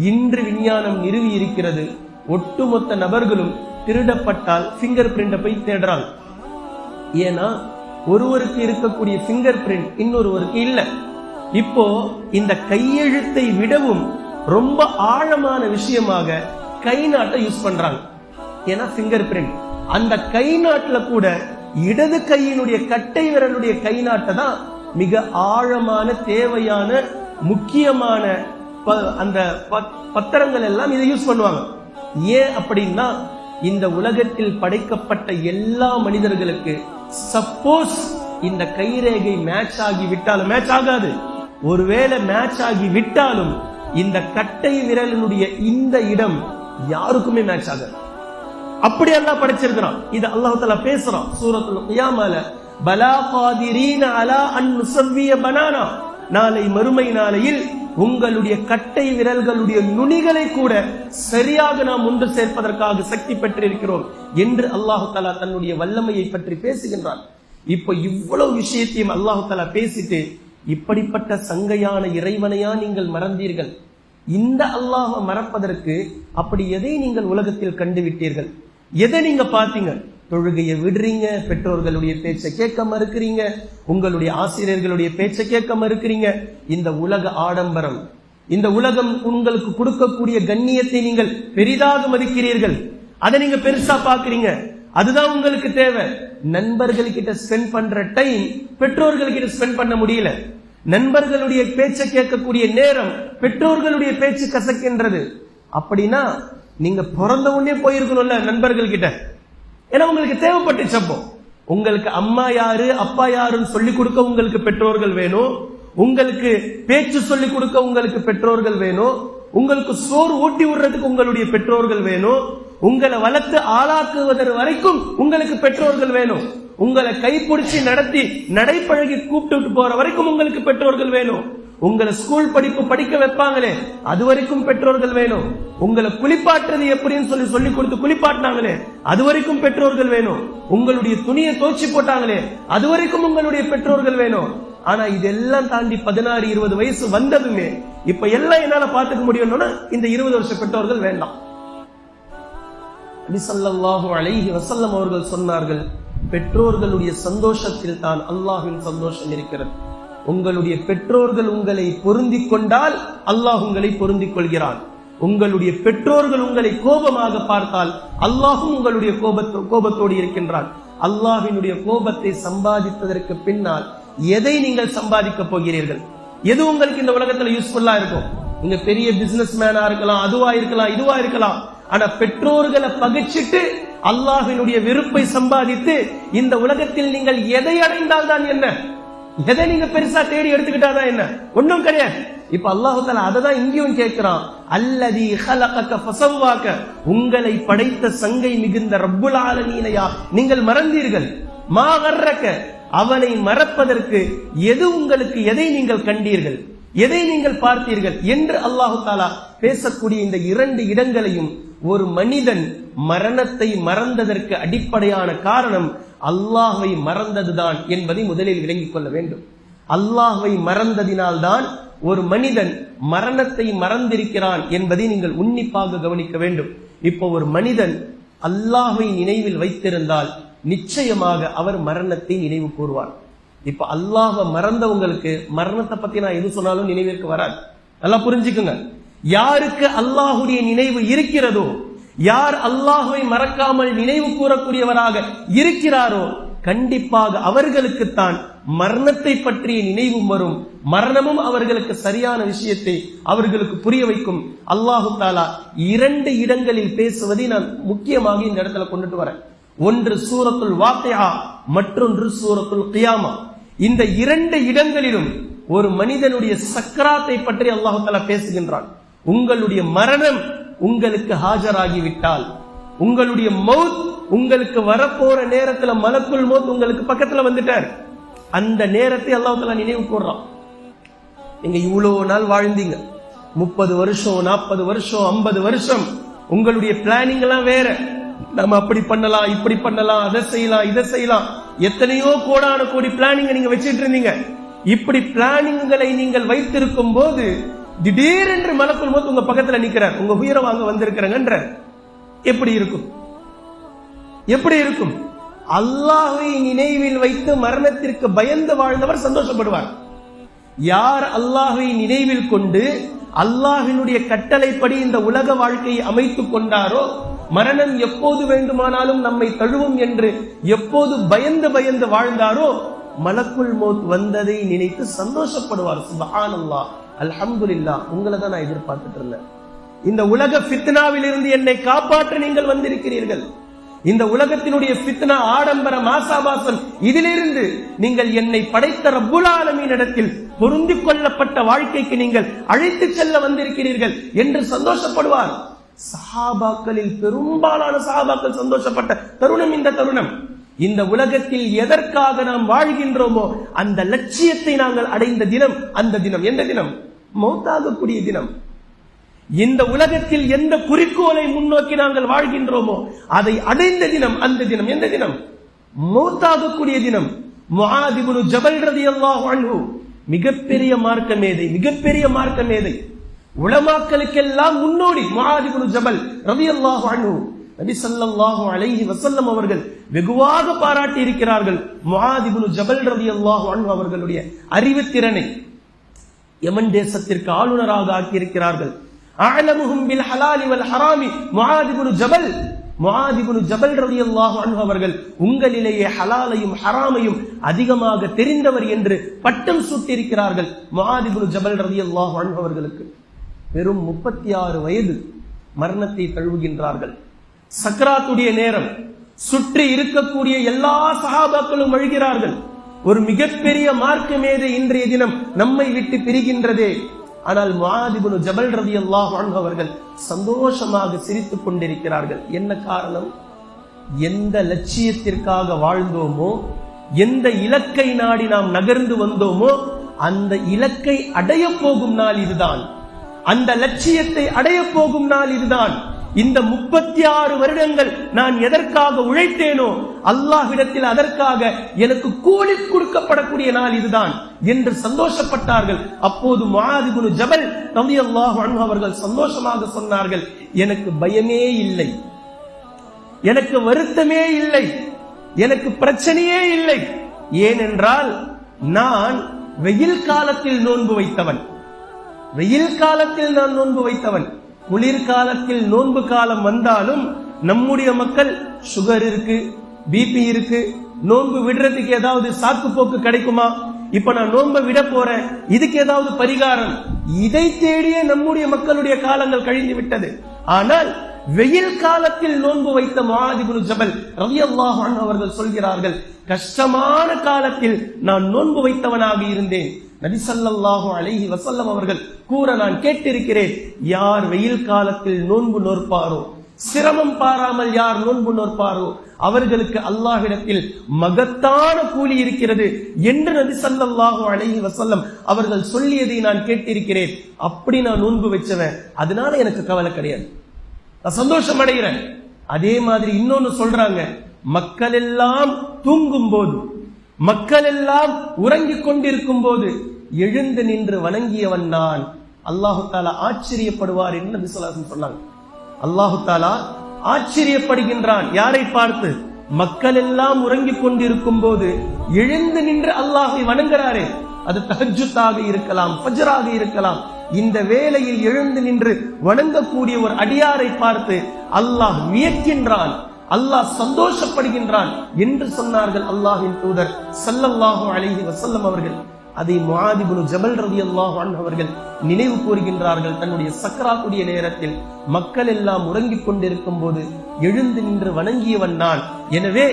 இன்று விஞ்ஞானம் நிறுவி இருக்கிறது. ஒட்டுமொத்த நபர்களும் திருடப்பட்டால் பிங்கர் பிரிண்ட போய் தேடுறாங்க. ஏன்னா ஒருவருக்கு இருக்கக்கூடிய பிங்கர் பிரிண்ட் இன்னொருவருக்கு இல்ல. இப்போ இந்த கையெழுத்தை விடவும் ரொம்ப ஆழமான விஷயமாக கை நாட்டை யூஸ் பண்றாங்க. ஏன்னா பிங்கர் பிரிண்ட், அந்த கை நாட்டுல கூட இடது கையினுடைய கட்டை விரலுடைய கை நாட்டை தான் மிக ஆழமான தேவையான முக்கியமான அந்த பத்திரங்கள் எல்லாம் இதை யூஸ் பண்ணுவாங்க. ஏன் அப்படின்னா இந்த உலகத்தில் படைக்கப்பட்ட எல்லா மனிதர்களுக்கு சப்போஸ் இந்த கைரேகை மேட்ச் ஆகி விட்டாலும், மேட்ச் ஆகாது, ஒருவேளை மேட்ச் ஆகி விட்டாலும் இந்த கட்டை விரலினுடைய இந்த இடம் யாருக்குமே மேட்ச் ஆகாது. அப்படி அல்லாஹ் படைச்சிருக்கிறான். இது அல்லாஹ் தஆலா பேசுறான் சூரத்துல் கியாமால, பலா காதிரீன அலா அன் நுஸவ்விய பனானா, நாளை மறுமை நாளையில் உங்களுடைய கட்டை விரல்களுடைய நுனிகளை கூட சரியாக நாம் ஒன்று சேர்ப்பதற்காக சக்தி பெற்றிருக்கிறோம் என்று அல்லாஹ் தஆலா தன்னுடைய வல்லமையை பற்றி பேசுகின்றான். இப்ப இவ்வளவு விஷயத்தையும் அல்லாஹ் தஆலா பேசிட்டு, இப்படிப்பட்ட சங்கையான இறைவனையா நீங்கள் மறந்தீர்கள்? இந்த அல்லாஹ்வை மறப்பதற்கு அப்படி எதை நீங்கள் உலகத்தில் கண்டுவிட்டீர்கள்? எதை நீங்க பாத்தீங்க? தொழுகையை விடுறீங்க, பெற்றோர்களுடைய பேச்சை கேட்க மறுக்கிறீங்க, உங்களுடைய ஆசிரியர்களுடைய பேச்சை கேட்க மறுக்கிறீங்க. இந்த உலக ஆடம்பரம், இந்த உலகம் உங்களுக்கு கொடுக்கக்கூடிய கண்ணியத்தை நீங்கள் பெரிதாக மதிக்கிறீர்கள், அதை நீங்க பெருசா பாக்குறீங்க. அதுதான் உங்களுக்கு தேவை. நண்பர்கள் கிட்ட ஸ்பெண்ட் பண்ற டைம் பெற்றோர்கள் கிட்ட ஸ்பெண்ட் பண்ண முடியல. நண்பர்களுடைய பேச்சை கேட்கக்கூடிய நேரம் பெற்றோர்களுடைய பேச்சு கசக்கின்றது. அப்படின்னா நீங்க பிறந்த உடனே போயிருக்கணும்ல நண்பர்கள் கிட்ட. ஏன்னா உங்களுக்கு தேவைப்பட்டுச்சு. அப்போ உங்களுக்கு அம்மா யாரு அப்பா யாருன்னு சொல்லி கொடுக்க உங்களுக்கு பெற்றோர்கள் வேணும், உங்களுக்கு பேச்சு சொல்லி கொடுக்க உங்களுக்கு பெற்றோர்கள் வேணும், உங்களுக்கு சோறு ஊட்டி விடுறதுக்கு உங்களுடைய பெற்றோர்கள் வேணும், உங்களை வளர்த்து ஆளாக்குவதற்கு வரைக்கும் உங்களுக்கு பெற்றோர்கள் வேணும், உங்களை கைப்பிடிச்சு நடத்தி நடைப்பழகி கூப்பிட்டு போற வரைக்கும் உங்களுக்கு பெற்றோர்கள் வேணும், உங்களை ஸ்கூல் படிப்பு படிக்க வைப்பாங்களே அது வரைக்கும் பெற்றோர்கள் வேணும், உங்களை குளிப்பாட்டுறது எப்படின்னு சொல்லி கொடுத்து குளிப்பாட்டினாங்களே அது வரைக்கும் பெற்றோர்கள் வேணும், உங்களுடைய துணியை தோச்சி போட்டாங்களே அது வரைக்கும் உங்களுடைய பெற்றோர்கள் வேணும். ஆனா இதெல்லாம் தாண்டி 16-20 வயசு வந்ததுமே இப்ப எல்லாம் என்னால பாத்துக்க முடியும்னா இந்த 20 வருஷ பெற்றோர்கள் வேண்டாம். நபி ஸல்லல்லாஹு அலைஹி வஸல்லம் அவர்கள் சொன்னார்கள், பெற்றோர்களுடைய சந்தோஷத்தில் தான் அல்லாஹ்வின் சந்தோஷம் இருக்கிறது. உங்களுடைய பெற்றோர்கள் உங்களை பொருந்திக் கொண்டால் அல்லாஹ் உங்களை பொருந்திக் கொள்கிறான். உங்களுடைய பெற்றோர்கள் உங்களை கோபமாக பார்த்தால் அல்லாஹும் உங்களுடைய கோபத்தோடு இருக்கின்றான். அல்லாஹ்வினுடைய கோபத்தை சம்பாதித்ததற்கு பின்னால் எதை நீங்கள் சம்பாதிக்க போகிறீர்கள்? எது உங்களுக்கு இந்த உலகத்துல யூஸ்ஃபுல்லா இருக்கும்? நீங்க பெரிய பிசினஸ் மேனா இருக்கலாம், அதுவா இருக்கலாம், இதுவா இருக்கலாம். ஆனா பெற்றோர்களை பகிச்சிட்டு அல்லாஹ்வினுடைய வெறுப்பை சம்பாதித்து இந்த உலகத்தில் நீங்கள் எதை அடைந்தால் தான் என்ன? எதை நீங்க பெருசா தேடி எடுத்துக்கிட்டாதான் என்ன? ஒன்னும் கிடையாது. இப்ப அல்லாஹ் தஆலா அததான் இங்கேயும் கேட்கிறான், அல்லதி ஹலகக ஃபஸவ்வாக, உங்களை படைத்த சங்கை மிகுந்த ரப்புல் ஆலமீனையா நீங்கள் மறந்தீர்கள்? மா கர்ரக, அவனை மறப்பதற்கு எது உங்களுக்கு, எதை நீங்கள் கண்டீர்கள், எதை நீங்கள் பார்த்தீர்கள் என்று அல்லாஹ் தஆலா பேசக்கூடிய இந்த 2 இடங்களையும் ஒரு மனிதன் மரணத்தை மறந்ததற்கு அடிப்படையான காரணம் அல்லாஹ்வை மறந்ததுதான் என்பதை முதலில் விளங்கிக் கொள்ள வேண்டும். அல்லாஹ்வை மறந்ததினால்தான் ஒரு மனிதன் மரணத்தை மறந்திருக்கிறான் என்பதை நீங்கள் உன்னிப்பாக கவனிக்க வேண்டும். இப்போ ஒரு மனிதன் அல்லாஹ்வை நினைவில் வைத்திருந்தால் நிச்சயமாக அவர் மரணத்தை நினைவு கூறுவார். இப்ப அல்லாஹ்வை மறந்தவங்களுக்கு மரணத்தை பத்தி நான் எது சொன்னாலும் நினைவிற்கு வராது. நல்லா புரிஞ்சுக்குங்க. யாருக்கு அல்லாஹுடைய நினைவு இருக்கிறதோ, யார் அல்லாஹ்வை மறக்காமல் நினைவு கூறக்கூடியவராக இருக்கிறாரோ கண்டிப்பாக அவர்களுக்குத்தான் மரணத்தை பற்றிய நினைவும் வரும். மரணமும் அவர்களுக்கு சரியான விஷயத்தை அவர்களுக்கு புரிய வைக்கும். அல்லாஹு தஆலா 2 இடங்களில் பேசுவதை நான் முக்கியமாக இந்த இடத்துல கொண்டுட்டு வரேன். ஒன்று சூரத்துல் வாக்கிஆ, மற்றொன்று சூரத்துல் கியாமா. இந்த 2 இடங்களிலும் ஒரு மனிதனுடைய சக்கராத்தை பற்றி அல்லாஹ் தஆலா பேசுகின்றான். உங்களுடைய மரணம் உங்களுக்கு ஹாஜராகிவிட்டால், உங்களுடைய மௌத் உங்களுக்கு வரப்போற நேரத்துல மலக்குல் மௌத் உங்களுக்கு பக்கத்துல வந்துட்டார், அந்த நேரத்தை அல்லாஹ் தஆலா நினைவு கூர்றான். நீங்க இவ்வளவு நாள் வாழ்ந்தீங்க, 30 வருஷம் 40 வருஷம் 50 வருஷம், உங்களுடைய பிளானிங் எல்லாம் வேற. நம்ம அப்படி பண்ணலாம், இப்படி பண்ணலாம், அதை செய்யலாம், இதை செய்யலாம், எத்தனையோ கோடான கோடி பிளானிங் நீங்க வச்சிட்டு இருந்தீங்க. இப்படி பிளானிங்களை நீங்கள் வைத்திருக்கும் போது திடீரென்று மலக்குல் மௌத் உங்க பக்கத்துல நிக்கிறார், உங்க உயிரை வாங்க வந்திருக்கிறேங்கன்ற எப்படி இருக்கும்? எப்படி இருக்கும்? அல்லாஹ்வை நினைவில் வைத்து மரணத்திற்கு பயந்து வாழ்ந்தவர் சந்தோஷப்படுவார். யார் அல்லாஹ்வை நினைவில் கொண்டு அல்லாஹ்வினுடைய கட்டளைப்படி இந்த உலக வாழ்க்கையை அமைத்துக் கொண்டாரோ, மரணம் எப்போது வேண்டுமானாலும் நம்மை தழுவும் என்று எப்போது பயந்து பயந்து வாழ்ந்தாரோ, மலக்குல் மௌத் வந்ததை நினைத்து சந்தோஷப்படுவார். சுப்ஹானல்லாஹ், அல்ஹம்துலில்லாஹ், உங்களை தான் நான் எதிர்பார்த்துட்டு இருந்தேன். இந்த உலக ஃபித்னாவில் இருந்து என்னை காப்பாற்ற நீங்கள் வந்திருக்கிறீர்கள். இந்த உலகத்தினுடைய ஃபித்னா, ஆடம்பரம், ஆசாபாசம், இதிலிருந்து நீங்கள் என்னை படைத்த ரப்புல் ஆலமீன் இடத்தில் பொருந்திக் கொள்ளப்பட்ட வாழ்க்கைக்கு நீங்கள் அழைத்து செல்ல வந்திருக்கிறீர்கள் என்று சந்தோஷப்படுவார். சஹாபாக்களில் பெரும்பாலான சஹாபாக்கள் சந்தோஷப்பட்ட தருணம் இந்த தருணம். இந்த உலகத்தில் எதற்காக நாம் வாழ்கின்றோமோ அந்த லட்சியத்தை நாங்கள் அடைந்த தினம் அந்த தினம். எந்த தினம்? மௌத்தாகக்கூடிய தினம். இந்த உலகத்தில் எந்த குறிக்கோளை முன்னோக்கி நாங்கள் வாழ்கின்றோமோ அதை அடைந்த தினம் அந்த தினம். எந்த தினம்? மௌத்தாகக்கூடிய தினம். முஆத் இப்னு ஜபல் ரலியல்லாஹு அன்ஹு மிகப்பெரிய மார்க்க மேதை, மிகப்பெரிய மார்க்க மேதை, உலமாக்களுக்கெல்லாம் முன்னோடி. முஆத் இப்னு ஜபல் ரலியல்லாஹு அன்ஹு நபி ஸல்லல்லாஹு அலைஹி வஸல்லம் அவர்கள் வெகுவாக பாராட்டி இருக்கிறார்கள். முஆத் இப்னு ஜபல் ரலியல்லாஹு அன்ஹு அவர்களுடைய அறிவுத்திறனை யமன் தேசத்திற்கு ஆளுநராக ஆக்கியிருக்கிறார்கள். அஅலமுஹும் பில் ஹலாலி வல் ஹராமி முஆத் இப்னு ஜபல். முஆத் இப்னு ஜபல் ரலியல்லாஹு அன்ஹு அவர்கள் உங்களிலேயே ஹலாலையும் ஹராமையும் அதிகமாக தெரிந்தவர் என்று பட்டம் சூட்டியிருக்கிறார்கள். முஆத் இப்னு ஜபல் ரலியல்லாஹு அன்ஹு அவர்களுக்கு வெறும் 36 வயது மரணத்தை தழுவுகின்றார்கள். சக்ராத்துடைய நேரம். சுற்றி இருக்கக்கூடிய எல்லா சஹாபாக்களும் அழுகிறார்கள். ஒரு மிகப்பெரிய மார்க்க மேதை இன்றைய தினம் நம்மை விட்டு பிரிகின்றதே. ஆனால் முஆத் இப்னு ஜபல் ரலியல்லாஹு அன்ஹு அவர்கள் சந்தோஷமாக சிரித்துக் கொண்டிருக்கிறார்கள். என்ன காரணம்? எந்த லட்சியத்திற்காக வாழ்ந்தோமோ, எந்த இலக்கை நாடி நாம் நகர்ந்து வந்தோமோ அந்த இலக்கை அடைய போகும் நாள் இதுதான். அந்த லட்சியத்தை அடைய போகும் நாள் இதுதான். இந்த 36 வருடங்கள் நான் எதற்காக உழைத்தேனோ அல்லாஹ்விடத்தில் அதற்காக எனக்கு கூலி கொடுக்கப்படக்கூடிய நாள் இதுதான் என்று சந்தோஷப்பட்டார்கள். அப்போது முஆத் இப்னு ஜபல் ரலியல்லாஹு அன்ஹு அவர்கள் சந்தோஷமாக சொன்னார்கள், எனக்கு பயமே இல்லை, எனக்கு வருத்தமே இல்லை, எனக்கு பிரச்சனையே இல்லை. ஏனென்றால் நான் வெயில் காலத்தில் நோன்பு வைத்தவன். வெயில் காலத்தில் நான் நோன்பு வைத்தவன். குளிர்காலத்தில் நோன்பு காலம் வந்தாலும் நம்முடைய மக்கள் சுகர் இருக்கு, பிபி இருக்கு, நோன்பு விடுறதுக்கு ஏதாவது சாக்கு போக்கு கிடைக்குமா, இப்ப நான் நோன்பை விட போறேன், இதுக்கு ஏதாவது பரிகாரம், இதை தேடியே நம்முடைய மக்களுடைய காலங்கள் கழிந்து விட்டது. ஆனால் வெயில் காலத்தில் நோன்பு வைத்த முஆத் இப்னு ஜபல் ரலியல்லாஹு அன்ஹு அவர்கள் சொல்கிறார்கள், கஷ்டமான காலத்தில் நான் நோன்பு வைத்தவனாக இருந்தேன். நபி ஸல்லல்லாஹு அலைஹி வஸல்லம் அவர்கள் கூற நான் கேட்டிருக்கிறேன், யார் வெயில் காலத்தில் நோன்பு நோற்பாரோ, சிரமம் பாராமல் யார் நோன்பு நோற்பாரோ அவர்களுக்கு அல்லாஹ்விடத்தில் மகத்தான கூலி இருக்கிறது என்று நபி ஸல்லல்லாஹு அலைஹி வஸல்லம் அவர்கள் சொல்லியதை நான் கேட்டிருக்கிறேன். அப்படி நான் நோன்பு வச்சவன், அதனால எனக்கு கவலை கிடையாது, நான் சந்தோஷம் அடைகிறேன். அதே மாதிரி இன்னொன்னு சொல்றாங்க, மக்கள் எல்லாம் தூங்கும் போது, மக்கள் எல்லாம் உறங்கிக் கொண்டிருக்கும் போது எழுந்து நின்று வணங்கியவன் நான், அல்லாஹு தாலா ஆச்சரியப்படுவார் என்று நபி ஸல்லல்லாஹு அலைஹி வஸல்லம் சொன்னாங்க. அல்லாஹு தாலா ஆச்சரியப்படுகின்றான். யாரை பார்த்து? மக்கள் எல்லாம் உறங்கிக் கொண்டிருக்கும் போது எழுந்து நின்று அல்லாஹை வணங்குறாரே, அது தஹஜ்ஜுத்தாக இருக்கலாம், ஃபஜ்ராக இருக்கலாம், இந்த வேளையில் எழுந்து நின்று வணங்கக்கூடிய ஒரு அடியாரை பார்த்து அல்லாஹ் வியக்கின்றான், அல்லாஹ் சந்தோஷப்படுகின்றான் என்று சொன்னார்கள் அல்லாஹ்வின் தூதர் ஸல்லல்லாஹு அலைஹி வஸல்லம் அவர்கள். அதை முஆத் இப்னு ஜபல் ரலியல்லாஹு அன்ஹு அவர்கள் நினைவு கூறுகின்றார்கள். தன்னுடைய சக்ராத்துடைய நேரத்தில் மக்கள் எல்லாம் உறங்கிக் கொண்டிருக்கும் போது எழுந்து நின்று வணங்கியவன் நான். எனவே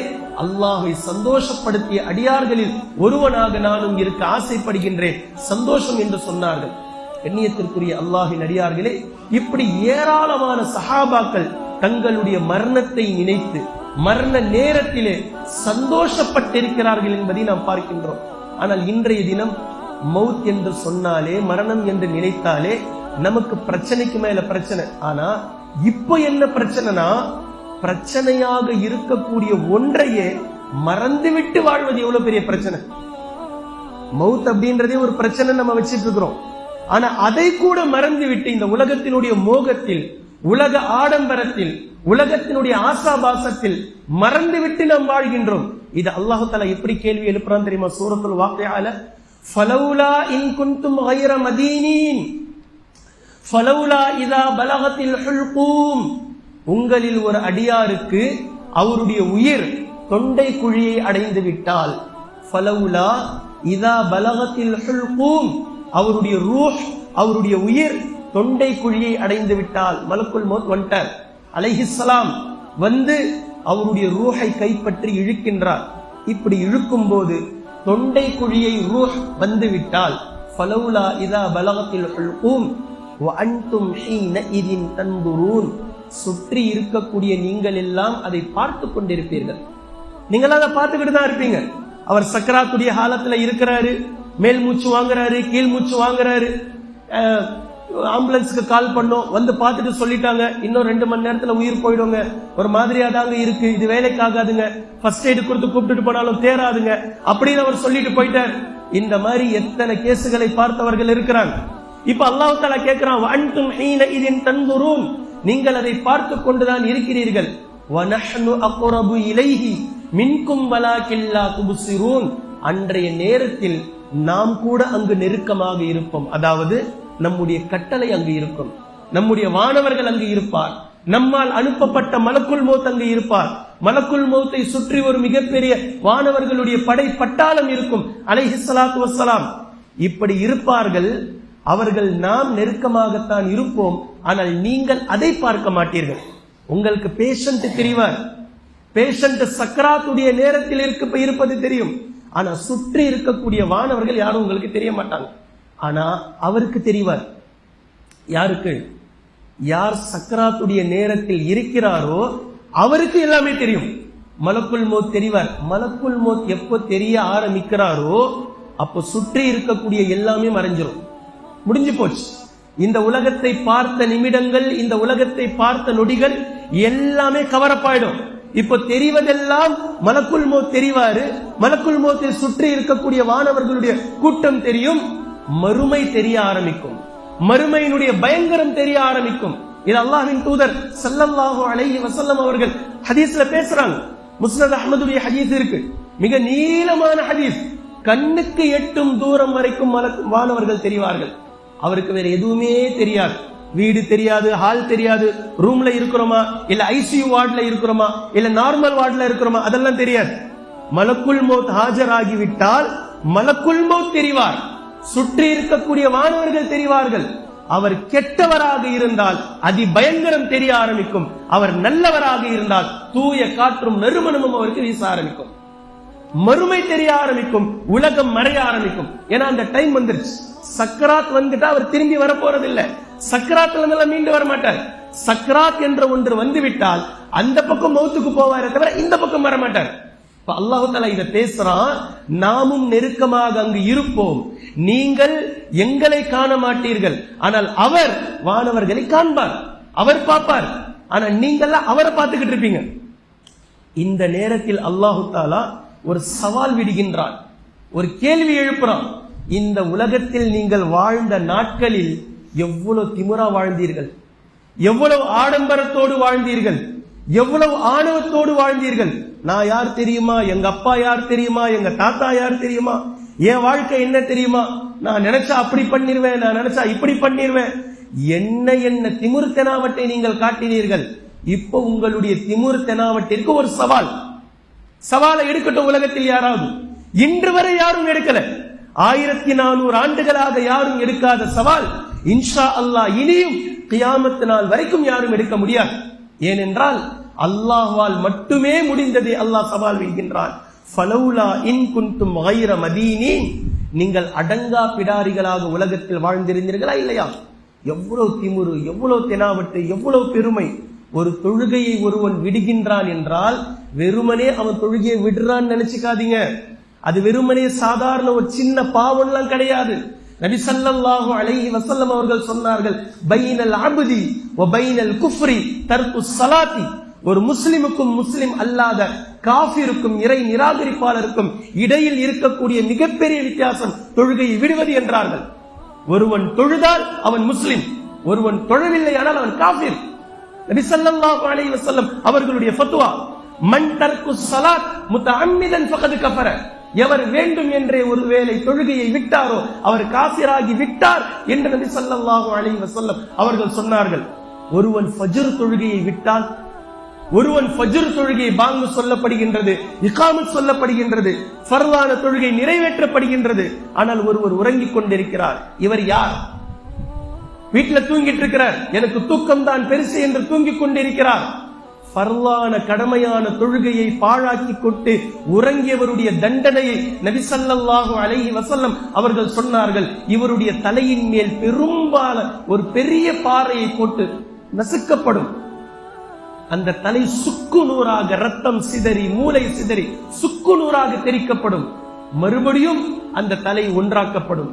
அல்லாஹை சந்தோஷப்படுத்திய அடியார்களில் ஒருவனாக நானும் இருக்க ஆசைப்படுகின்றேன், சந்தோஷம் என்று சொன்னார்கள். கண்ணியத்திற்குரிய அல்லாஹின் அடியார்களே, இப்படி ஏராளமான சஹாபாக்கள் தங்களுடைய மரணத்தை நினைத்து மரண நேரத்திலே சந்தோஷப்பட்டிருக்கிறார்கள் என்பதை நாம் பார்க்கின்றோம். ஆனால் இன்றைய தினம் மௌத் என்று சொன்னாலே, மரணம் என்று நினைத்தாலே நமக்கு பிரச்சனைக்கு மேல பிரச்சனை. ஆனா இப்ப என்ன பிரச்சனைனா, பிரச்சனையாக இருக்கக்கூடிய ஒன்றையே மறந்துவிட்டு வாழ்வது எவ்வளவு பெரிய பிரச்சனை. மௌத் அப்படின்றதே ஒரு பிரச்சனை நம்ம வச்சிட்டு இருக்கிறோம். ஆனா அதை கூட மறந்து விட்டு இந்த உலகத்தினுடைய மோகத்தில், உலக ஆடம்பரத்தில், உலகத்தினுடைய ஆசாபாசத்தில் மறந்துவிட்டு நாம் வாழ்கின்றோம். இது அல்லாஹ் தஆலா எப்படி கேள்வி எழுப்புறான் தெரியுமா? சூரத்துல் வாக்கியால, ஃபலௌலா இன் குன்தும் கைர மதீனீன் ஃபலௌலா இதா பலகத்தில் ஹுல்கூம். உங்களில் ஒரு அடியாருக்கு அவருடைய உயிர் தொண்டை குழியை அடைந்து விட்டால், ஃபலௌலா இதா பலகத்தில் ஹுல்கூம், அவருடைய ரூஹ், அவருடைய உயிர் தொண்டை குழியை அடைந்து விட்டால், மலக்குல் மௌத் வந்துட்டார் அலைஹிஸ்ஸலாம், வந்து அவருடைய ரூஹை கைப்பற்றி இழுக்கின்றார். இப்படி இழுக்கும் போது தொண்டை குழியை ரூஹ் வந்துவிட்டால் ஃபலௌலா இதா பலகத்தில் ஹுல்கூம் வ அன்தும் ஹீனஇதின் தன்துரூன், சுற்றி இருக்கக்கூடிய நீங்கள் எல்லாம் அதை பார்த்து கொண்டிருப்பீர்கள். நீங்கள் அதை பார்த்துக்கிட்டு தான் இருப்பீங்க. அவர் சக்கராத்துடைய ஹாலத்துல இருக்கிறாரு, மேல் மூச்சு வாங்குறாரு, கீழ் மூச்சு வாங்குறாரு. ஆம்புலன்ஸுக்கு கால் பண்ணோம், வந்து பார்த்துட்டு சொல்லிட்டாங்க இன்னும் 2 மணி நேரத்துல உயிர் போயிடுங்க, ஒரு மாதிரியா தாங்க இருக்கு, இது வேலைக்கு ஆகாதுங்க, ஃபர்ஸ்ட் எய்டு கொடுத்து கூப்பிட்டுட்டு போனாலும் தேராதுங்க அப்படின்னு அவர் சொல்லிட்டு போயிட்டார். இந்த மாதிரி எத்தனை கேசுகளை பார்த்தவர்கள் இருக்கிறாங்க. இப்ப அல்லாஹ் தஆலா கேட்கிறான், அன்தும் ஹீனஇதின் தன்துரூன், நீங்கள் அதை பார்த்து கொண்டுதான் இருக்கிறீர்கள். வநஹ்னு அக்ரபு இலைஹி மின்கும் வலாகின் லா துப்சிரூன், அன்றைய நேரத்தில் நாம் கூட அங்கு நெருக்கமாக இருப்போம். அதாவது நம்முடைய கட்டளை அங்கு இருக்கும், நம்முடைய வானவர்கள் அங்கு இருப்பார், நம்மால் அனுப்பப்பட்ட மலக்குல் மௌத் அங்கு இருப்பார். மலக்குல் மௌத்தை சுற்றி ஒரு மிகப்பெரிய வானவர்களுடைய படை பட்டாளம் இருக்கும் அலைஹிஸ்ஸலாத்து வஸ்ஸலாம். இப்படி இருப்பார்கள். அவர்கள் நாம் நெருக்கமாகத்தான் இருப்போம், ஆனால் நீங்கள் அதை பார்க்க மாட்டீர்கள். உங்களுக்கு பேஷண்ட் தெரிவார், பேஷண்ட் சக்கராத்துடைய நேரத்தில் இருப்பது தெரியும். ஆனா சுற்றி இருக்கக்கூடிய வானவர்கள் யாரும் உங்களுக்கு தெரிய மாட்டாங்க. ஆனா அவருக்கு தெரிவார். யாருக்கு? யார் சக்கராத்துடைய நேரத்தில் இருக்கிறாரோ அவருக்கு எல்லாமே தெரியும். மலக்குல் மௌத் தெரிவார். மலக்குல் மௌத் எப்போ தெரிய ஆரம்பிக்கிறாரோ அப்போ சுற்றி இருக்கக்கூடிய எல்லாமே மறைஞ்சிரும், முடிஞ்சு போச்சு. இந்த உலகத்தை பார்த்த நிமிடங்கள், இந்த உலகத்தை பார்த்த நொடிகள் எல்லாமே கவரப்பாயிடும். இப்ப தெரிவதெல்லாம் மலக்குல் மௌத் தெரிவாரு. மலக்குல் மௌத்தை சுற்றி இருக்கக்கூடிய வானவர்களுடைய கூட்டம் தெரியும். மறுமை தெரிய ஆரம்பிக்கும், மறுமையினுடைய பயங்கரம் தெரிய ஆரம்பிக்கும். இது அல்லாஹ்வின் தூதர் ஸல்லல்லாஹு அலைஹி வஸல்லம் அவர்கள் ஹதீஸ்ல பேசுறாங்க. முஸ்னத் அஹ்மதுடைய ஹதீஸ் இருக்கு, மிக நீளமான ஹதீஸ். கண்ணுக்கு எட்டும் தூரம் வரைக்கும் வானவர்கள் தெரிவார்கள். அவருக்கு வேற எதுவுமே தெரியாது. வீடு தெரியாது, ஹால் தெரியாது, ரூம்ல இருக்கிறோமா இல்ல ஐசியூ வார்டுல இருக்கிறோமா இல்ல நார்மல் வார்டுல இருக்கிறோமா அதெல்லாம் தெரியாது. மலக்குல் மௌத் ஆஜராகிவிட்டால் மலக்குல் மௌத் தெரிவார், சுற்றி இருக்கக்கூடிய வானவர்கள் தெரிவார்கள். அவர் கெட்டவராக இருந்தால் அதி பயங்கரம் தெரிய ஆரம்பிக்கும். அவர் நல்லவராக இருந்தால் தூய காற்றும் நறுமணமும் அவருக்கு வீச ஆரம்பிக்கும். மறுமை தெரிய ஆரம்பிக்கும், உலகம் மறைய ஆரம்பிக்கும். ஏன்னா அந்த டைம் வந்துருச்சு. சக்கராத் வந்துட்டா அவர் திரும்பி வர போறதில்லை. சக்கராத்துல இருந்து மீண்டு வர மாட்டார். சக்கராத் என்ற ஒன்று வந்துவிட்டால் அந்த பக்கம் மௌத்துக்கு போவாரே தவிர இந்த பக்கம் வர மாட்டார். அல்லாஹ் தஆலா இத பேசுறான். நாமும் நெருக்கமாக அங்கு இருப்போம், நீங்கள் எங்களை காண மாட்டீர்கள், ஆனால் அவர் வானவர்களை காண்பார், அவர் பார்ப்பார். ஆனா நீங்கள் அவரை பார்த்துக்கிட்டு இருப்பீங்க. இந்த நேரத்தில் அல்லாஹ் தஆலா ஒரு சவால் விடுகின்றான், ஒரு கேள்வி எழுப்புறான். இந்த உலகத்தில் நீங்கள் வாழ்ந்த நாட்களில் எவ்வளவு திமிரா வாழ்ந்தீர்கள், எவ்வளவு ஆடம்பரத்தோடு வாழ்ந்தீர்கள், எவ்வளவு ஆணவத்தோடு வாழ்ந்தீர்கள். நான் யார் தெரியுமா, எங்க அப்பா யார் தெரியுமா, எங்க தாத்தா யார் தெரியுமா, என் வாழ்க்கை என்ன தெரியுமா, நான் நினைச்சா அப்படி பண்ணிருவேன், நான் நினைச்சா இப்படி பண்ணிருவேன், என்ன என்ன திமிர் தெனாவட்டை நீங்கள் காட்டினீர்கள். இப்போ உங்களுடைய திமிர் தெனாவட்டிற்கு ஒரு சவால். சவாலை எடுக்கட்டும் உலகத்தில் யாராவது. இன்று வரை யாரும் எடுக்கல. 1400 ஆண்டுகளாக யாரும் எடுக்காத சவால் இன்ஷா அல்லாஹ் இனியும் கியாமத் நாள் வரைக்கும் யாரும் எடுக்க முடியாது. ஏனென்றால் அல்லாஹ்வால் மட்டுமே முடிந்ததை அல்லாஹ் சவால் விடுகின்றான். ஃபலௌலா இன் குன்தும் கைர மதீனீன், நீங்கள் அடங்கா பிடாரிகளாக உலகத்தில் வாழ்ந்திருந்தீர்களா இல்லையா? எவ்வளவு திமுரு, எவ்வளவு தெனாவட்டு, எவ்வளவு பெருமை. ஒரு தொழுகையை ஒருவன் விடுகின்றான் என்றால் வெறுமனே அவன் தொழுகையை விடுறான்னு நினைச்சுக்காதீங்க. அது வெறுமனே சாதாரண ஒரு சின்ன பாவம்லாம் கிடையாது. நபி ஸல்லல்லாஹு அலைஹி வஸல்லம் அவர்கள் சொன்னார்கள், பைனல் அப்தி வ பைனல் குஃப்ரி தர்கு ஸலாத்தி, ஒரு முஸ்லிமுக்கும் முஸ்லிம் அல்லாத காஃபிருக்கும் இறை நிராகரிப்பாளருக்கும் இடையில் இருக்கக்கூடிய மிகப்பெரிய வித்தியாசம் தொழுகையை விடுவது என்றார்கள். ஒருவன் தொழுதால் அவன் முஸ்லிம், ஒருவன் தொழவில்லை ஆனால் அவன் காஃபிர். நபி ஸல்லல்லாஹு அலைஹி வஸல்லம் அவர்களுடைய ஃபத்வா, மன் தர்கு ஸலாத் முத்தஅம்மிதன் ஃபகத் கஃபர, எவர் வேண்டும் என்றே ஒருவேளை தொழுகையை விட்டாரோ அவர் காஃபிராகி விட்டார் என்று நபி ஸல்லல்லாஹு அலைஹி வஸல்லம் அவர்கள் சொன்னார்கள். ஒருவன் ஃபஜ்ர் தொழுகையை விட்டால், ஒருவன் ஃபஜ்ர் தொழுகை பாங்கு சொல்லப்படுகின்றது, இகாமத் சொல்லப்படுகின்றது, ஃபர்லான தொழுகை நிறைவேற்றப்படுகின்றது, ஆனால் ஒருவர் உறங்கிக் கொண்டிருக்கிறார். இவர் யார்? வீட்டில் தூங்கிட்டு இருக்கிறார், எனக்கு தூக்கம் தான் பெருசு என்று தூங்கிக் கொண்டிருக்கிறார். ஃபர்லான கடமையான தொழுகையை பாழாக்கி கொண்டு உறங்கியவருடைய தண்டனையை நபி ஸல்லல்லாஹு அலைஹி வஸல்லம் அவர்கள் சொன்னார்கள். இவருடைய தலையின் மேல் பெரும்பாலான ஒரு பெரிய பாறையை போட்டு நசுக்கப்படும். அந்த தலை சுக்கு நூறாக ரத்தம் சிதறி மூளை சிதறி சுக்கு நூறாக தெரிக்கப்படும். மறுபடியும் அந்த தலை ஒன்றாக்கப்படும்.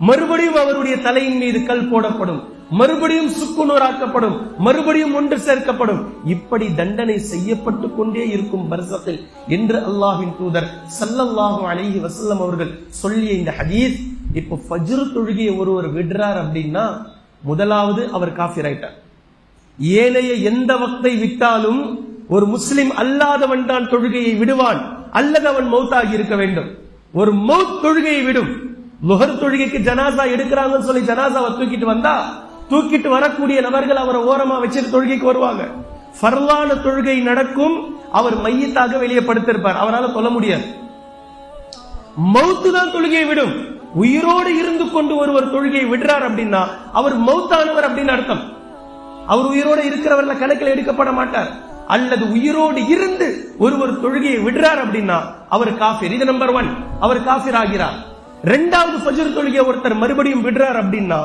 மறுபடியும் அவருடைய தலையின் மீது கல் போடப்படும். மறுபடியும் சுக்குநூறாக்கப்படும். மறுபடியும் ஒன்று சேர்க்கப்படும். இப்படி தண்டனை செய்யப்பட்டு கொண்டே இருக்கும் பர்சத்தில் என்று அல்லாஹ்வின் தூதர் ஸல்லல்லாஹு அலைஹி வஸல்லம் அவர்கள் சொல்லிய இந்த ஹதீஸ். இப்போ ஃபஜ்ர் தொழுகையை ஒருவர் விடுறார் அப்படின்னா முதலாவது அவர் காஃபிர் ஆயிட்டார். ஏனைய எந்த வக்தை விட்டாலும் ஒரு முஸ்லிம் அல்லாதவன் தான் தொழுகையை விடுவான், அல்லது அவன் மௌத்தாகி இருக்க வேண்டும். ஒரு மௌத் தொழுகையை விடும். லுஹர் தொழுகைக்கு ஜனாசா எடுக்கிறாங்கன்னு சொல்லி ஜனாசாவை தூக்கிட்டு வந்தா தூக்கிட்டு வரக்கூடிய நபர்கள் அவரை ஓரமா வச்சுட்டு தொழுகைக்கு வருவாங்க. ஃபர்லான தொழுகை நடக்கும், அவர் மையத்தாக வெளியே படுத்திருப்பார், அவரால் சொல்ல முடியாது. மௌத்து தான் தொழுகையை விடும். உயிரோடு இருந்து கொண்டு ஒருவர் தொழுகையை விடுறார் அப்படின்னா அவர் மௌத்தானவர் அப்படின்னு அர்த்தம். அவர் உயிரோடு இருக்கிறவர்ல கணக்கில் எடுக்கப்பட மாட்டார். அல்லது உயிரோடு இருந்து ஒருவர் தொழுகையை விடுறார் அப்படின்னா அவர் காஃபிர். இது நம்பர் 1, அவர் காஃபிர் ஆகிறார். இரண்டாவது ஃபஜ்ர் தொழுகையை ஒருத்தர் மறுபடியும் விடுறார் அப்படின்னா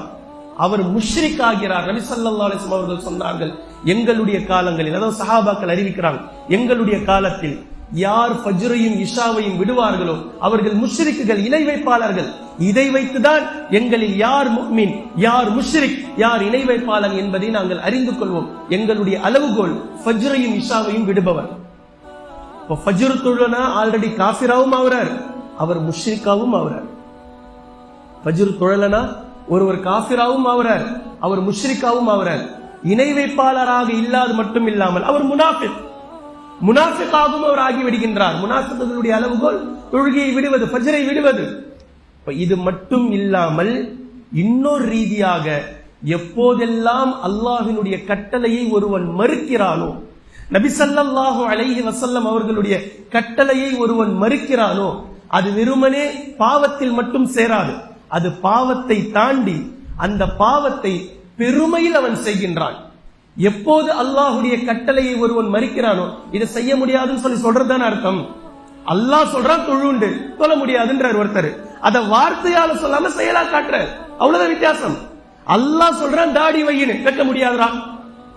அவர் முஷ்ரிக் ஆகிறார். நபி ஸல்லல்லாஹு அலைஹி வஸல்லம் அவர்கள் சொன்னார்கள், எங்களுடைய காலங்களில், அதாவது சஹாபாக்கள் அறிவிக்கிறாங்க, எங்களுடைய காலத்தில் யார் ஃபஜ்ரையும் இஷாவையும் விடுவார்களோ அவர்கள் முஷ்ரிக்குகள், இணை வைப்பாளர்கள். இதை வைத்துதான் எங்களில் யார் முஃமின், யார் முஷ்ரிக், யார் இணை வைப்பாளர் என்பதை நாங்கள் அறிந்து கொள்வோம். எங்களுடைய அளவுகோல் ஃபஜ்ரையும் இஷாவையும் விடுபவர். இப்போ ஃபஜ்ர் தொழுனா ஆல்ரெடி காஃபிராவும் ஆகிறார், அவர் முஷ்ரிக்காவும் ஆகிறார். ஃபஜ்ர் தொழலனா ஒருவர் காஃபிராவும் ஆகிறார், அவர் முஷ்ரிக்காவும் ஆகிறார். இணை வைப்பாளராக இல்லாது மட்டும் இல்லாமல் அவர் முனாஃபிக்காகவும் அவர் ஆகிவிடுகின்றார். முனாஃபிக்குகளுடைய அளவுகோல் தொழுகையை விடுவது, ஃபஜ்ரை விடுவது. இது மட்டும் இல்லாமல் இன்னொரு ரீதியாக எப்போதெல்லாம் அல்லாஹ்வினுடைய கட்டளையை ஒருவன் மறுக்கிறானோ, நபி ஸல்லல்லாஹு அலைஹி வஸல்லம் அவர்களுடைய கட்டளையை ஒருவன் மறுக்கிறானோ அது வெறுமனே பாவத்தில் மட்டும் சேராது. அது பாவத்தை தாண்டி அந்த பாவத்தை பெருமையில் அவன் செய்கின்றான். எப்போது அல்லாஹ்வுடைய கட்டளையை ஒருவன் மறுக்கிறானோ இதை செய்ய முடியாதுன்னு சொல்லி சொல்றதுதான் அர்த்தம். அல்லாஹ் சொல்றான் தொழுண்டு, சொல்ல முடியாதுன்றார் ஒருத்தர். அத வார்த்தையால சொல்லாம செயலா காட்டுறார், அவ்வளவுதான் வித்தியாசம். அல்லாஹ் சொல்றான் தாடி வையின்னு, வைக்க முடியாதுரா,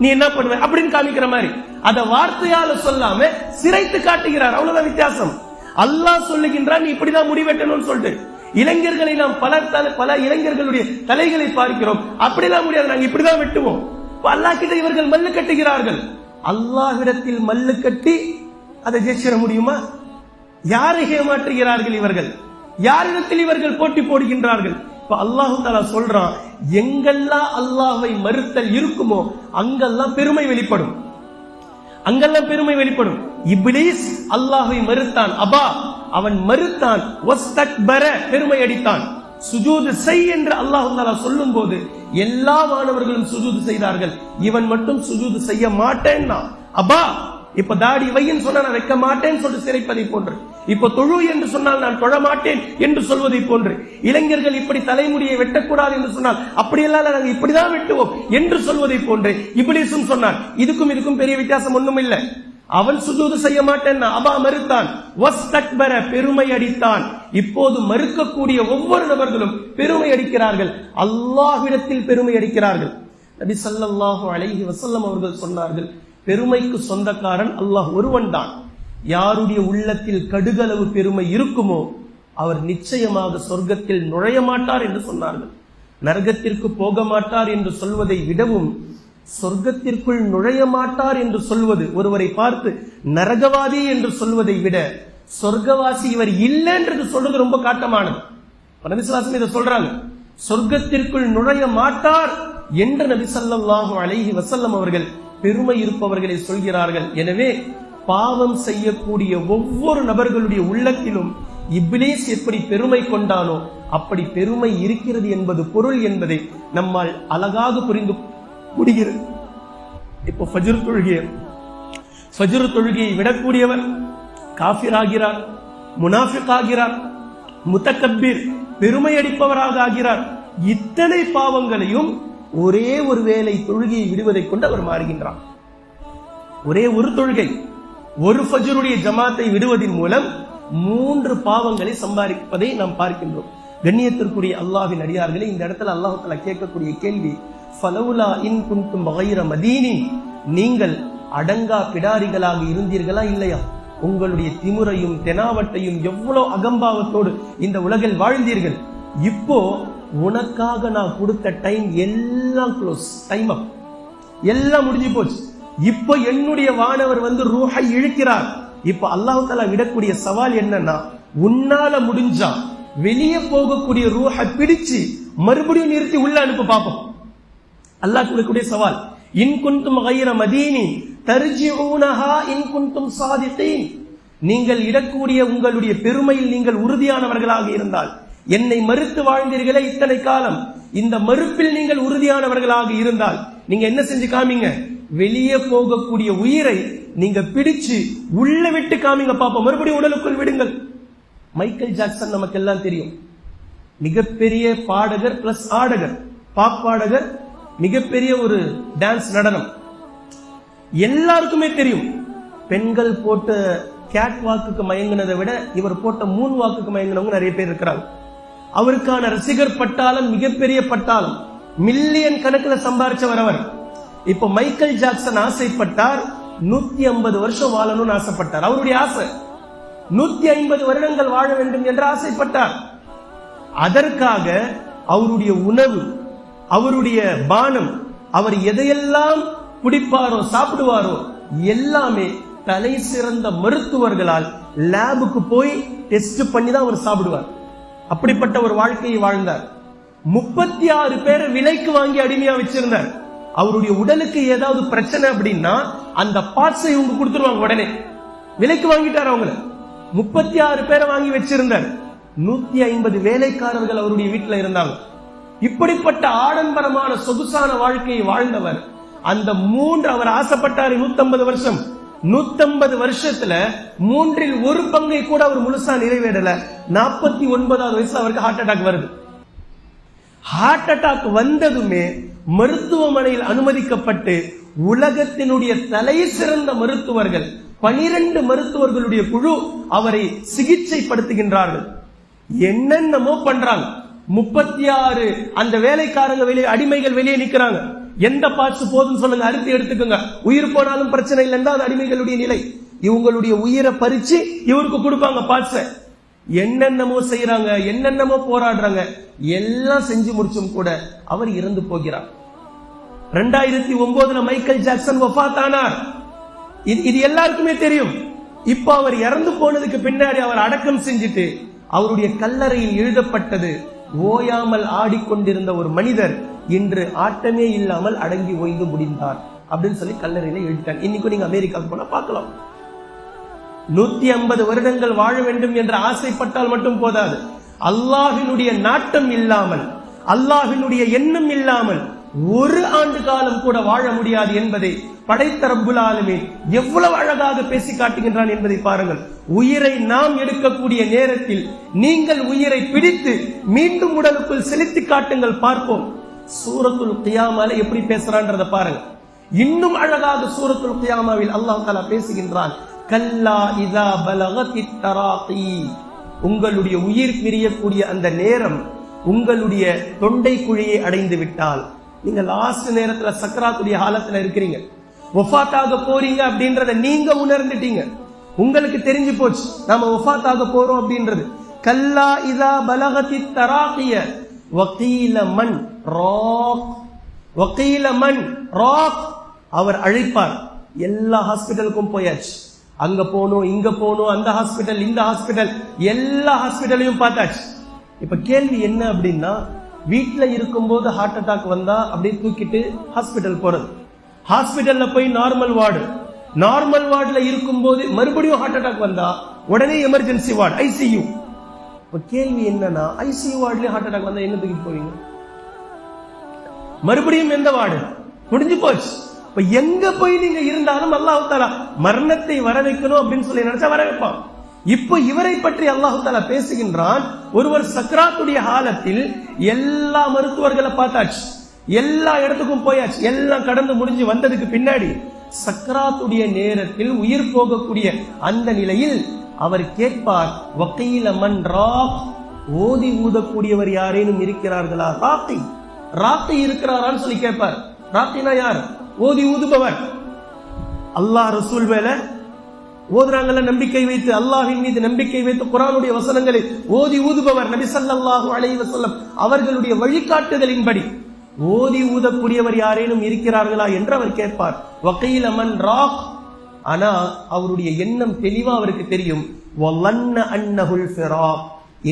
நீ என்ன பண்ணுவ அப்படின்னு காமிக்கிற மாதிரி. அத வார்த்தையால சொல்லாம சிரைத்து காட்டுகிறார், அவ்வளவுதான் வித்தியாசம். அல்லாஹ் சொல்லுகின்றான் நீ இப்படிதான் முடிவெட்டணும்னு சொல்லிட்டு. இளைஞர்களை நாம் பல இளைஞர்களுடைய தலைகளை பார்க்கிறோம், அப்படிலாம் முடியாது, நாங்க இப்படிதான் வெட்டுவோம். அல்லாஹ் கிட்ட இவர்கள் மல்லு கட்டுகிறார்கள். அல்லாஹ்விடத்தில் மல்லு கட்டி அதை ஜெயிச்சிட முடியுமா? யாரை ஏமாற்றுகிறார்கள் இவர்கள்? யாரிடத்தில் இவர்கள் போட்டி போடுகின்றார்கள்? இப்ப அல்லாஹு தஆலா சொல்றான், எங்கெல்லாம் அல்லாஹ்வை மறுத்தல் இருக்குமோ அங்கெல்லாம் பெருமை வெளிப்படும், அங்கெல்லாம் பெருமை வெளிப்படும். இப்லீஸ் அல்லாஹ்வை மறுத்தான், அபா, அவன் மறுத்தான், வஸ்தக்பர, பெருமை அடித்தான். சுஜூது செய் என்று அல்லாஹ் தஆலா சொல்லும் போது எல்லா மாணவர்களும் சுஜூது செய்தார்கள், இவன் மட்டும் சுஜூது செய்ய மாட்டேன்னா. அபா, இப்ப தாடி வைன்னு சொன்னா நான் வைக்க மாட்டேன்னு சொல்லி சிறைப்பதை போன்று, இப்ப தொழு என்று சொன்னால் நான் தொழ மாட்டேன் என்று சொல்வதை போன்று, இளைஞர்கள் இப்படி தலைமுடியை வெட்டக்கூடாது என்று சொன்னால் அப்படியெல்லாம் நாங்கள் இப்படிதான் வெட்டுவோம் என்று சொல்வதை போன்று இப்லீஸும் சொன்னான். இதுக்கும் பெரிய வித்தியாசம் ஒண்ணும் இல்லை. அவன் சுஜூது செய்ய மாட்டேன், அபா மறுத்தான், வஸ்தக்பர, பெருமை அடித்தான். இப்போது மறுக்கக்கூடிய ஒவ்வொரு நபர்களும் பெருமை அடிக்கிறார்கள், அல்லாஹ்விடத்தில் பெருமை அடிக்கிறார்கள். நபி ஸல்லல்லாஹு அலைஹி வஸல்லம் அவர்கள் சொன்னார்கள், பெருமைக்கு சொந்தக்காரன் அல்லாஹ் ஒருவன் தான். யாருடைய உள்ளத்தில் கடுகளவு பெருமை இருக்குமோ அவர் நிச்சயமாக சொர்க்கத்தில் நுழைய மாட்டார் என்று சொன்னார்கள். நரகத்திற்கு போக மாட்டார் என்று சொல்வதை விடவும் சொர்க்கத்திற்குள் நுழைய மாட்டார் என்று சொல்வது, ஒருவரை பார்த்து நரகவாதி என்று சொல்வதை விட சொர்க்கவாசி இவர் இல்லைன்றது சொல்றது ரொம்ப காட்டமானது. நபி ஸல்லல்லாஹு அலைஹி வஸல்லம் இதை சொல்றாங்க, சொர்க்கத்திற்குள் நுழைய மாட்டார் என்று நபி ஸல்லல்லாஹு அலைஹி வஸல்லம் அவர்கள் பெருமை இருப்பவர்களை சொல்கிறார்கள். எனவே பாவம் செய்யக்கூடிய ஒவ்வொரு நபர்களுடைய உள்ளத்திலும் இப்லீஸ் எப்படி பெருமை கொண்டானோ அப்படி பெருமை இருக்கிறது என்பது பொருள் என்பதை நம்மால் அழகாக புரிந்து முடிகிறது. இப்போ ஃபஜ்ர் தொழுகையை விடக்கூடியவர் காஃபிர் ஆகிறார், முனாஃபிக் ஆகிறார், முத்தகப்பீர், பெருமை அடிப்பவராக ஆகிறார். இத்தனை பாவங்களையும் ஒரே ஒரு வேளை தொழுகையை விடுவதை கொண்டு அவர் மாறுகின்றார். ஒரே ஒரு தொழுகை, ஒரு ஃபஜ்ருடைய ஜமாத்தை விடுவதன் மூலம் 3 பாவங்களை சம்பாதிப்பதை நாம் பார்க்கின்றோம். கண்ணியத்திற்குரிய அல்லாஹ்வின் அடியார்களே, இந்த இடத்துல அல்லாஹ் தஆலா கேட்கக்கூடிய கேள்வி, ஃபலவுலா இன் குன்தும் கைர மதீனின், நீங்கள் அடங்கா பிடாரிகளாக இருந்தீர்களா இல்லையா? உங்களுடைய திமுறையும் தெனாவட்டையும் எவ்வளவு அகம்பாவத்தோடு இந்த உலகில் வாழ்ந்தீர்கள். இப்போ உனக்காக நான் கொடுத்த டைம் எல்லாம் க்ளோஸ், டைம் அப், எல்லாம் முடிஞ்சு போச்சு. இப்போ என்னுடைய வானவர் வந்து ரூஹை இழுக்கிறார். இப்ப அல்லாஹ் தஆலா விடக்கூடிய சவால் என்னன்னா, உன்னால முடிஞ்சா வெளியே போகக்கூடிய ரூஹை பிடிச்சு மறுபடியும் நிறுத்தி உள்ள அனுப்ப பார்ப்போம். அல்லாஹ் கொடுக்கக்கூடிய சவால், இன் குன்தும் கைர மதீனி தர்ஜிஊனஹா இன் குன்தும் சாதிகீன், நீங்கள் இடக்கூடிய உங்களுடைய பெருமையில் நீங்கள் உறுதியானவர்களாக இருந்தால், என்னை மறுத்து வாழ்ந்தீர்களே இத்தனை காலம், இந்த மறுப்பில் நீங்கள் உறுதியானவர்களாக இருந்தால் நீங்க என்ன செஞ்சு காமிங்க, வெளியே போகக்கூடிய உயிரை நீங்க பிடிச்சு உள்ள விட்டு காமிங்க பாப்போம், மறுபடியும் உடலுக்குள் விடுங்கள். மைக்கேல் ஜாக்சன் நமக்கு எல்லாம் தெரியும், மிகப்பெரிய பாடகர் பிளஸ் ஆடகர், பாப் பாடகர், மிகப்பெரிய ஒரு டான்ஸ் நடனம், எல்லாருக்குமே தெரியும். பெண்கள் போட்ட கேட் வாக்குக்கு மயங்கினதை விட இவர் போட்ட 3 வாக்குக்கு மயங்கினவங்க நிறைய பேர் இருக்கிறாங்க. அவருக்கான ரசிகர் பட்டாளம் மிகப்பெரிய பட்டாளம், மில்லியன் கணக்கில் சம்பாரிச்சவர் அவர். இப்ப மைக்கேல் ஜாக்சன் ஆசைப்பட்டார் 150 வருஷம் வாழணும்னு ஆசைப்பட்டார். அவருடைய ஆசை 150 வருடங்கள் வாழ வேண்டும் என்று ஆசைப்பட்டார். அதற்காக அவருடைய உணவு, அவருடைய பானம், அவர் எதையெல்லாம் குடிப்பாரோ சாப்பிடுவாரோ எல்லாமே தலை சிறந்த மருத்துவர்களால் லேபுக்கு போய் டெஸ்ட் பண்ணி தான் அவர் சாப்பிடுவார். அப்படிப்பட்ட ஒரு வாழ்க்கையை வாழ்ந்தார். 36 பேரை விலைக்கு வாங்கி அடிமையா வச்சிருந்தார். அவருடைய உடலுக்கு ஏதாவது பிரச்சனை அப்படின்னா அந்த பார்ட்ஸை இவங்க கொடுத்துருவாங்க, உடனே விலைக்கு வாங்கிட்டார். அவங்கள 36 பேரை வாங்கி வச்சிருந்தார். 150 வேலைக்காரர்கள் அவருடைய வீட்டில் இருந்தாங்க. இப்படிப்பட்ட ஆடம்பரமான சொகுசான வாழ்க்கையை வாழ்ந்தவர். அந்த 3 அவர் ஆசைப்பட்டாரு 150 வருஷம். 150 வருஷத்துல 3 1 பங்கை கூட அவர் முழுசா நிறைவேறல. 49வது வயசுல அவருக்கு ஹார்ட் அட்டாக் வருது. ஹார்ட் அட்டாக் வந்ததுமே மருத்துவமனையில் அனுமதிக்கப்பட்டு உலகத்தினுடைய தலை சிறந்த மருத்துவர்கள் 12 மருத்துவர்களுடைய குழு அவரை சிகிச்சைப்படுத்துகின்றார்கள். என்னென்னமோ பண்றாங்க. 36 அந்த வேலைக்காரங்க வெளியே, அடிமைகள் வெளியே நிக்கிறாங்க. எந்த பார்ட்ஸ் போதும் சொல்லுங்க, அறுத்து எடுத்துக்கோங்க, உயிர் போனாலும் பிரச்சனை இல்லைன்னா அது அடிமைகளுடைய நிலை. இவங்களுடைய உயிரை பறிச்சு இவருக்கு கொடுப்பாங்க பார்ட்ஸ. என்னென்னமோ செய்யறாங்க, என்னென்னமோ போராடுறாங்க. எல்லாம் செஞ்சு முடிச்சும் கூட அவர் இறந்து போகிறார். 2009 மைக்கேல் ஜாக்சன் வஃபாத் ஆனார். இது எல்லாருக்குமே தெரியும். இப்ப அவர் இறந்து போனதுக்கு பின்னாடி அவர் அடக்கம் செஞ்சுட்டு அவருடைய கல்லறையில் எழுதப்பட்டது, ஓயாமல் ஆடிக்கொண்டிருந்த ஒரு மனிதர் இன்று ஆட்டமே இல்லாமல் அடங்கி ஓய்ந்து முடிந்தார் அப்படின்னு சொல்லி கல்லறையில எழுதிட்டாங்க. இன்னைக்கு நீங்க அமெரிக்காவுக்கு போனா பார்க்கலாம். 150 வருடங்கள் வாழ வேண்டும் என்று ஆசைப்பட்டால் மட்டும் போதாது, அல்லாஹ்வினுடைய நாட்டம் இல்லாமல், அல்லாஹ்வினுடைய எண்ணம் இல்லாமல் 1 ஆண்டு காலம் கூட வாழ முடியாது என்பதை படைத்த ரப்புல் ஆலமீன் எவ்வளவு அழகாக பேசி காட்டுகின்றான் என்பதை பாருங்கள். உயிரை நாம் எடுக்கக்கூடிய நேரத்தில் நீங்கள் உயிரை பிடித்து மீண்டும் உடலுக்குள் செலுத்தி காட்டுங்கள், பார்ப்போம். சூரத்துல் கியாமால எப்படி பேசுறான்றத பாருங்க. இன்னும் அழகாக சூரத்துல் கியாமாவில் அல்லாஹ் தஆலா பேசுகின்றான், கல்லா இதா பலகத்தித் தராகி, உங்களுடைய உயிர் பிரியக்கூடிய அந்த நேரம் உங்களுடைய தொண்டை குழியை அடைந்து விட்டால், நீங்க லாஸ்ட் நேரத்துல சக்கராத்துடைய ஹாலத்துல இருக்கிறீங்க, வஃபாத்தாக போறீங்க அப்படின்றத நீங்க உணர்ந்துட்டீங்க, உங்களுக்கு தெரிஞ்சு போச்சு நாம வஃபாத்தாக போறோம் அப்படின்றது. கல்லா இதா பலகத்தித் தராகிய வகீல மன் ராக், வகீல மன் ராக், அவர் அழைப்பார். எல்லா ஹாஸ்பிட்டலுக்கும் போயாச்சு, அங்க போனோம், இங்க போனோம், அந்த ஹாஸ்பிட்டல், இந்த ஹாஸ்பிட்டல், எல்லா ஹாஸ்பிட்டலையும் பார்த்தாச்சு. இப்ப கேள்வி என்ன அப்படின்னா, வீட்டுல இருக்கும்போது ஹார்ட் அட்டாக் வந்தா அப்படியே தூக்கிட்டு ஹாஸ்பிட்டல் போறது, ஹாஸ்பிட்டல்ல போய் நார்மல் வார்டு, நார்மல் வார்டுல இருக்கும்போது மறுபடியும் ஹார்ட் அட்டாக் வந்தா உடனே எமர்ஜென்சி வார்டு, ஐசியூ. இப்ப கேள்வி என்னன்னா, ஐசியூ வார்டுலயே ஹார்ட் அட்டாக் வந்தா என்ன தூக்கிட்டு போவீங்க? மறுபடியும் எந்த வார்டு? முடிஞ்சு போச்சு. இப்ப எங்க போய் நீங்க இருந்தாலும் அல்லாஹ் தஆலா மரணத்தை வர வைக்கணும் அப்படின்னு சொல்லி நினைச்சா வர வைப்பான். இப்ப இவரை பற்றி அல்லாஹ் தஆலா பேசுகின்றான். ஒருவர் சக்ராத்துடைய காலத்தில் எல்லா மருத்துவர்களை பார்த்தாச்சு, எல்லா இடத்துக்கும் போயாச்சு, எல்லாம் கடந்து முடிஞ்சு வந்ததுக்கு பின்னாடி சக்கராத்துடைய நேரத்தில் உயிர் போகக்கூடிய அந்த நிலையில் அவர் கேட்பார், வக்கீல மன் ராக், ஓதி ஊதக்கூடியவர் யாரேனும் இருக்கிறார்களா? ராக்கி, ராக்கி இருக்கிறாரான்னு சொல்லி கேட்பார். ராக்கினா யார்? ஓதி ஊதுபவர். அல்லாஹ் ரசூல் மேல ஓதுறாங்கல்ல நம்பிக்கை வைத்து, அல்லாஹ்வின் மீது நம்பிக்கை வைத்து குர்ஆனுடைய வசனங்களை ஓதி ஊதுபவர் நபி ஸல்லல்லாஹு அலைஹி வஸல்லம் அவர்களுடைய வழிகாட்டுதலின்படி ஓதி ஊதக்கூடியவர் யாரேனும் இருக்கிறார்களா என்று அவர் கேட்பார். வக்கீல மன் ராக். ஆனா அவருடைய எண்ணம் தெளிவா அவருக்கு தெரியும். வலன்ன அன்னஹுல் ஃபிராக்,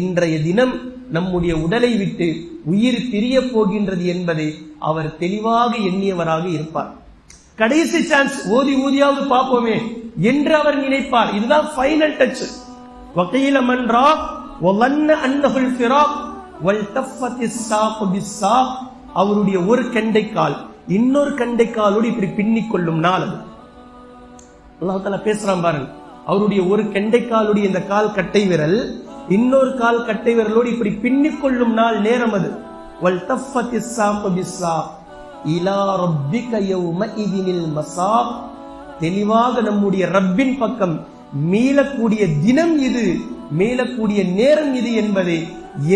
இன்றைய தினம் நம்முடைய உடலை விட்டு உயிர் பிரிய போகின்றது என்பதை அவர் தெளிவாக எண்ணியவராக இருப்பார். கடைசி சான்ஸ், ஓதி ஊதியாவது பார்ப்போமே என்று அவர் நினைப்பார். இதுதான் ஃபைனல் டச். வக்கீல மன் ராக் வலன்ன அன்னஹுல் ஃபிராக் வல்தஃபத்திஸ் ஸாக் பிஸ்ஸாக், அவருடைய ஒரு கண்டைக்கால் இன்னொரு கண்டைக்காலோடு இப்படி பின்னிக் கொள்ளும் நாள் அது. அல்லாஹ் தஆலா பேசுறான் பாருங்க. அவருடைய ஒரு கண்டைக்காலுடைய இந்த கால் கட்டை விரல் இன்னொரு கால் கட்டை விரலோடு இப்படி பின்னிக் கொள்ளும் நாள் நேரம் அது. வல்தஃபத்திஸ் ஸாக் பிஸ்ஸாக் இலா ரப்பிக யௌமஇதினில் மஸாக், தெளிவாக நம்முடைய ரப்பின் பக்கம் மீளக்கூடிய தினம் இது, மீளக்கூடிய நேரம் இது என்பதை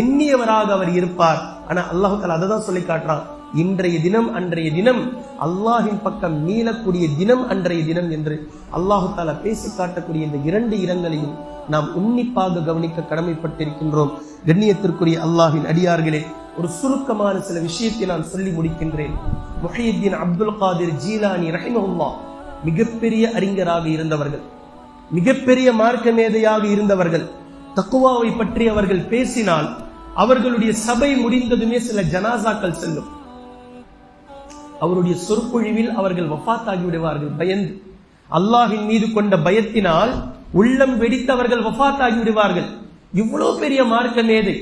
எண்ணியவராக அவர் இருப்பார். ஆனா அல்லாஹ் தஆலா அததான் சொல்லி காட்டுறான், இன்றைய தினம் அன்றைய தினம், அல்லாஹின் பக்கம் மீளக்கூடிய தினம் அன்றைய தினம் என்று அல்லாஹ் தஆலா பேசி காட்டக்கூடிய இந்த இரண்டு இடங்களையும் நாம் உன்னிப்பாக கவனிக்க கடமைப்பட்டிருக்கின்றோம். கண்ணியத்திற்குரிய அல்லாஹின் அடியார்களே, ஒரு சுருக்கமான சில விஷயத்தை நான் சொல்லி முடிக்கின்றேன். முஹியுத்தீன் அப்துல் காதிர் ஜீலானி ரஹிமஹுல்லாஹ் மிகப்பெரிய அறிஞராக இருந்தவர்கள், மிகப்பெரிய மார்க்க மேதையாக இருந்தவர்கள். தக்வாவை பற்றி அவர்கள் பேசினால் அவர்களுடைய சபை முடிந்ததுமே சில ஜனாசாக்கள் செல்லும். அவருடைய சொற்பொழிவில் அவர்கள் வஃபாத்தாகி விடுவார்கள். பயந்து, அல்லாஹ்வின் மீது கொண்ட பயத்தினால் உள்ளம் வெடித்து அவர்கள் வஃபாத்தாகி விடுவார்கள். இவ்வளவு பெரிய மார்க்க மேதை.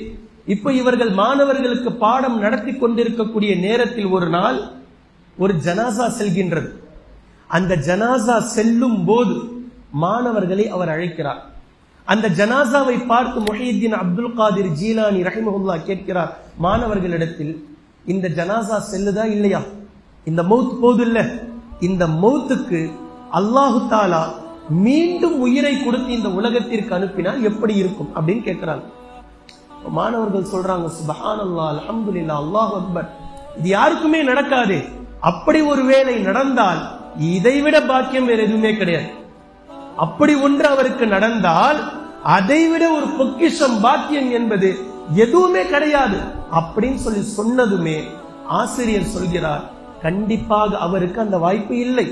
இப்ப இவர்கள் மாணவர்களுக்கு பாடம் நடத்தி கொண்டிருக்கக்கூடிய நேரத்தில் ஒரு நாள் ஒரு ஜனாசா செல்கின்றது. அந்த ஜனாசா செல்லும் போது மாணவர்களை அவர் அழைக்கிறார். அந்த ஜனாசாவை பார்த்து முஹியுத்தீன் அப்துல் காதிர் ஜீலானி ரஹிமஹுல்லாஹ் கேட்கிறார் மாணவர்களிடத்தில், இந்த ஜனாசா செல்லுதா இல்லையா? இந்த மௌத் போது இல்ல, இந்த மௌத்துக்கு அல்லாஹு தாலா மீண்டும் உயிரை கொடுத்து இந்த உலகத்திற்கு அனுப்பினால் எப்படி இருக்கும் அப்படின்னு கேட்கிறாங்க. மாணவர்கள் சொல்றாங்க, சுப்ஹானல்லாஹ், அல்ஹம்துலில்லாஹ், அல்லாஹு அக்பர், இது யாருக்குமே நடக்காதே. அப்படி ஒரு வேளை நடந்தால் இதைவிட பாக்கியம் வேற எதுவுமே கிடையாது. அப்படி ஒன்று அவருக்கு நடந்தால் அதைவிட ஒரு பொக்கிஷம் பாக்கியம் என்பது எதுவுமே கிடையாது அப்படின்னு சொல்லி சொன்னதுமே ஆசிரியர் சொல்கிறார், கண்டிப்பாக அவருக்கு அந்த வாய்ப்பு இல்லை.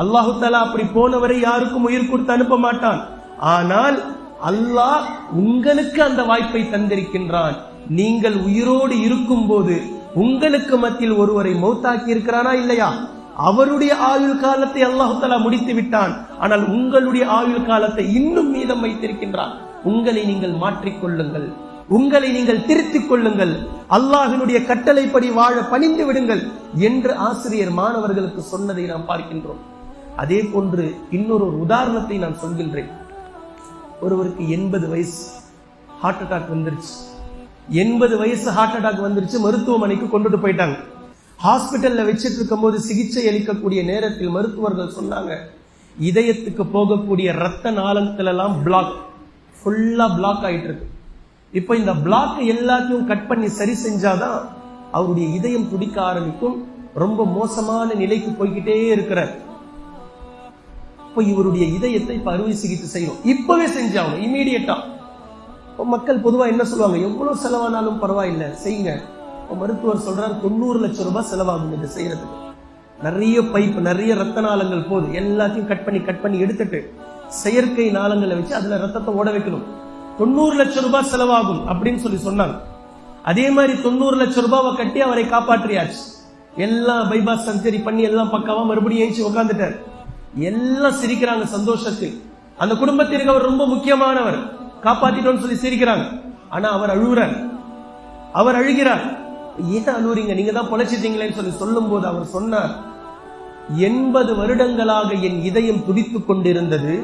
அல்லாஹு தஆலா அப்படி போனவரை யாருக்கும் உயிர் கொடுத்து அனுப்ப மாட்டான். ஆனால் அல்லாஹ் உங்களுக்கு அந்த வாய்ப்பை தந்திருக்கின்றான். நீங்கள் உயிரோடு இருக்கும் போது உங்களுக்கு மத்தியில் ஒருவரை மௌத்தாக்கி இருக்கிறானா இல்லையா? அவருடைய ஆயுள் காலத்தை அல்லாஹ் தஆலா முடித்து விட்டான். ஆனால் உங்களுடைய ஆயுள் காலத்தை இன்னும் மீதம் வைத்திருக்கின்றான். உங்களை நீங்கள் மாற்றிக்கொள்ளுங்கள், உங்களை நீங்கள் திருத்திக் கொள்ளுங்கள், அல்லாஹ்வினுடைய கட்டளைப்படி வாழ பணிந்து விடுங்கள் என்று ஆசிரியர் மாணவர்களுக்கு சொன்னதை நாம் பார்க்கின்றோம். அதே போன்று இன்னொரு உதாரணத்தை நான் சொல்கின்றேன். ஒருவருக்கு 80 வயசு ஹார்ட் அட்டாக் வந்துருச்சு. 80 வயசு ஹார்ட் அட்டாக் வந்துருச்சு. மருத்துவமனைக்கு கொண்டுட்டு போயிட்டாங்க. ஹாஸ்பிட்டல்ல வச்சிட்டு இருக்கும் போது சிகிச்சை அளிக்கக்கூடிய நேரத்தில் மருத்துவர்கள் சொன்னாங்க, இதயத்துக்கு போகக்கூடிய ரத்த நாளங்கள் எல்லாம் பிளாக், ஃபுல்லா பிளாக் ஆயிட்டு இருக்கு. இப்ப இந்த பிளாக் எல்லாத்தையும் கட் பண்ணி சரி செஞ்சாதான் அவருடைய இதயம் துடிக்க ஆரம்பிக்கும். ரொம்ப மோசமான நிலைக்கு போய்கிட்டே இருக்கிறார். இப்ப இவருடைய இதயத்தை இப்ப அறுவை சிகிச்சை செய்யணும், இப்பவே செஞ்சாங்க இமீடியட்டா. மக்கள் பொதுவா என்ன சொல்லுவாங்க, எவ்வளவு செலவானாலும் பரவாயில்லை செய்யுங்க. மருத்துவர் சொல்றாரு 90 லட்சம் ரூபாய் செலவாகும் இதை செய்யறதுக்கு. நிறைய பைப், நிறைய ரத்த நாளங்கள் போகுது, எல்லாத்தையும் கட் பண்ணி எடுத்துட்டு செயற்கை நாளங்களை வச்சு அதுல ரத்தத்தை ஓட வைக்கணும். 90 லட்சம் ரூபாய் செலவாகும் அப்படின்னு சொல்லி சொன்னாங்க. அதே மாதிரி 90 லட்சம் ரூபாவை கட்டி அவரை காப்பாற்றியாச்சு. எல்லாம் பைபாஸ் சர்ஜரி பண்ணி எல்லாம் பக்காவா மறுபடியும் ஏஞ்சி உட்காந்துட்டார். எல்லாம் சிரிக்கிறாங்க சந்தோஷத்தில். அந்த குடும்பத்திற்கு அவர் ரொம்ப முக்கியமானவர், காப்பாத்திட்டோம்னு சொல்லி சிரிக்கிறாங்க. ஆனா அவர் அழுகிறார், அவர் அழுகிறார். ஏன் அழுறீங்க, நீங்க தான் பொழைச்சிட்டீங்களேன்னு சொல்லி சொல்லும் போது அவர் சொன்னார், 80 வருடங்களாக என் இதயம் துடித்துக் கொண்டிருந்தது.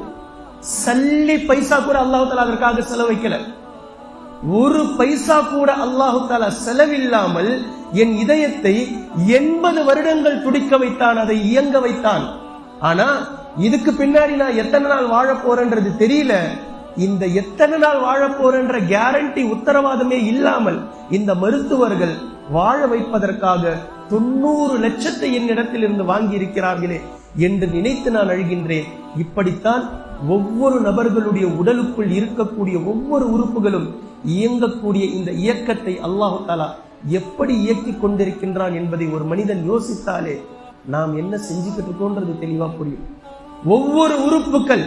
சல்லி பைசா கூட அல்லாஹ் தஆலா அதற்காக செலவழிக்கல. ஒரு பைசா கூட அல்லாஹ் தஆலா செலவில்லாமல் என் இதயத்தை 80 வருடங்கள் துடிக்க வைத்தான், அதை இயங்க வைத்தான். ஆனா இதுக்கு பின்னாடி நான் எத்தனை நாள் வாழ போறேன்றது தெரியல. இந்த எத்தனை நாள் வாழ போறேன்ற கேரண்டி உத்தரவாதமே இல்லாமல் இந்த மருத்துவர்கள் வாழ வைப்பதற்காக 90 லட்சத்தை என்னிடத்தில் இருந்து வாங்கி இருக்கிறார்களே என்று நினைத்து நான் அழுகின்றேன். இப்படித்தான் ஒவ்வொரு நபர்களுடைய உடலுக்குள் இருக்கக்கூடிய ஒவ்வொரு உறுப்புகளும் இயங்கக்கூடிய இந்த இயக்கத்தை அல்லாஹு தஆலா எப்படி இயக்கிக் கொண்டிருக்கின்றான் என்பதை ஒரு மனிதன் யோசித்தாலே நாம் என்ன செஞ்சுக்கிட்டு இருக்கோன்றது தெளிவா புரியும். ஒவ்வொரு உறுப்புகள்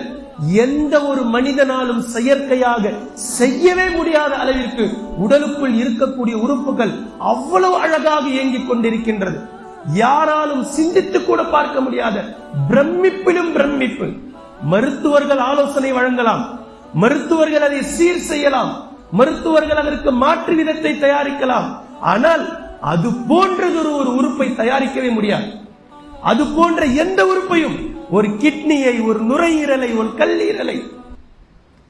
எந்த ஒரு மனிதனாலும் செயற்கையாக செய்யவே முடியாத அளவிற்கு உடலுக்குள் இருக்கக்கூடிய உறுப்புகள் அவ்வளவு அழகாக இயங்கிக் கொண்டிருக்கின்றது. யாராலும் சிந்தித்து கூட பார்க்க முடியாத பிரமிப்பிலும் பிரமிப்பு. மருத்துவர்கள் ஆலோசனை வழங்கலாம், மருத்துவர்கள் அதை சீர் செய்யலாம், மருத்துவர்கள் அதற்கு மாற்று விதத்தை தயாரிக்கலாம். ஆனால் அது போன்றது ஒரு உறுப்பை தயாரிக்கவே முடியாது. அது போன்ற எந்த உறுப்பையும், ஒரு கிட்னியை, ஒரு நுரையீரலை, ஒரு கல்லீரலை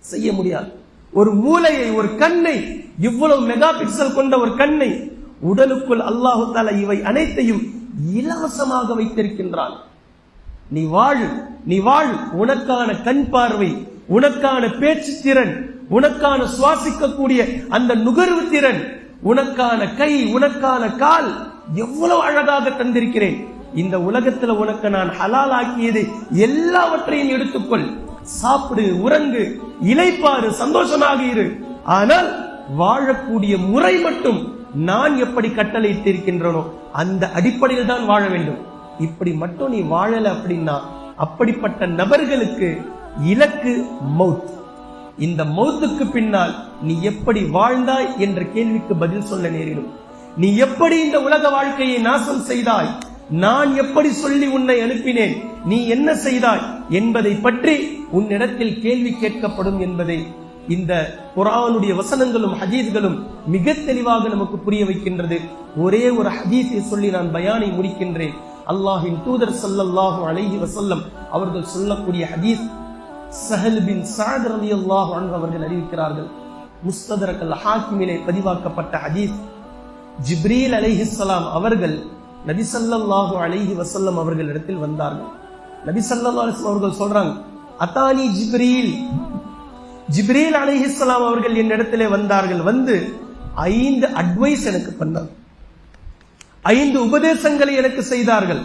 செய்ய முடியாது. ஒரு மூளையை, ஒரு கண்ணை, இவ்வளவு மெகா பிக்சல் கொண்ட ஒரு கண்ணை உடலுக்குள் அல்லாஹு தஆலா இவை அனைத்தையும் இலவசமாக வைத்திருக்கின்றான். நீ வாழ், நீ வாழ். உனக்கான கண் பார்வை, உனக்கான பேச்சு திறன், உனக்கான சுவாசிக்கக்கூடிய அந்த நுகர்வு திறன், உனக்கான கை, உனக்கான கால் எவ்வளவு அழகாக தந்திருக்கிறேன். இந்த உலகத்துல உனக்கு நான் ஹலால் ஆக்கியது எல்லாவற்றையும் எடுத்துக்கொள், சாப்பிடு, உறங்கு, இளைப்பாறு, சந்தோஷமாக இரு. ஆனால் வாழக்கூடிய முறை மட்டும் நான் எப்படி கட்டளையிட்டிருக்கின்றனோ அந்த அடிப்படையில் தான் வாழ வேண்டும். இப்படி மட்டும் நீ வாழல அப்படின்னா அப்படிப்பட்ட நபர்களுக்கு இலக்கு மௌத். இந்த மௌத்துக்கு பின்னால் நீ எப்படி வாழ்ந்தாய் என்ற கேள்விக்கு பதில் சொல்ல நேரிடும். நீ எப்படி இந்த உலக வாழ்க்கையை நாசம் செய்தாய், நான் எப்படி சொல்லி உன்னை அனுப்பினேன், நீ என்ன செய்தாய் என்பதை பற்றி உன்னிடத்தில் கேள்வி கேட்கப்படும் என்பதை இந்த குர்ஆனுடைய வசனங்களும் ஹதீஸ்களும் மிக தெளிவாக நமக்கு புரிய வைக்கின்றது. ஒரே ஒரு ஹதீஸை சொல்லி நான் பயானை முடிக்கின்றேன். அல்லாஹ்வின் தூதர் ஸல்லல்லாஹு அலைஹி வஸல்லம் அவர்கள் சொல்லக்கூடிய ஹதீஸ், சஹல் பின் சஅத் ரலியல்லாஹு அன்ஹு அவர்கள் அறிவிக்கிறார்கள். முஸ்ததரக் அல் ஹாக்கிமிலே பதிவாக்கப்பட்ட ஹதீஸ். ஜிப்ரீல் அலைஹிஸ்ஸலாம் அவர்கள் நபி ஸல்லல்லாஹு அலைஹி வஸல்லம் அவர்களிடத்தில் வந்தார்கள். நபி ஸல்லல்லாஹு அலைஹி வஸல்லம் அவர்கள் சொல்றாங்க, அத்தானி ஜிப்ரீல், ஜிப்ரீல் அலைஹிஸ்ஸலாம் அவர்கள் என்னிடத்திலே வந்தார்கள். வந்து 5 அட்வைஸ் எனக்கு பண்ணாங்க, 5 உபதேசங்களை எனக்கு செய்தார்கள்.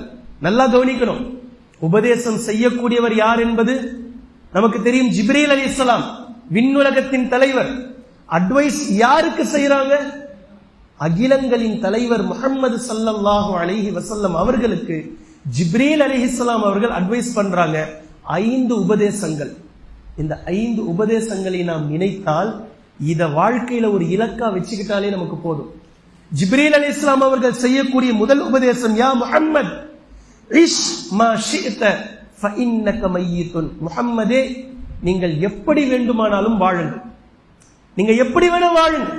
நல்லா கவனிக்கணும், உபதேசம் செய்யக்கூடியவர் யார் என்பது நமக்கு தெரியும். ஜிப்ரீல் அலைஹிஸ்ஸலாம் விண்ணுலகத்தின் தலைவர். அட்வைஸ் யாருக்கு செய்யறாங்க? அகிலங்களின் தலைவர் முஹம்மது ஸல்லல்லாஹு அலைஹி வஸல்லம் அவர்களுக்கு ஜிப்ரீல் அலைஹிஸ்ஸலாம் அவர்கள் அட்வைஸ் பண்றாங்க 5 உபதேசங்கள். இந்த 5 உபதேசங்களை நாம் நினைத்தால் இத வாழ்க்கையில ஒரு இலக்கா வச்சுக்கிட்டாலே நமக்கு போதும். ஜிப்ரீல் அலைஹிஸ்ஸலாம் அவர்கள் செய்யக்கூடிய முதல் உபதேசம், யா முஹம்மத் இஷ் மா ஷிஅத ஃபஇன்னக மய்யித்துன். முஹம்மதே, நீங்கள் எப்படி வேண்டுமானாலும் வாழுங்கள், நீங்க எப்படி வேணா வாழுங்க.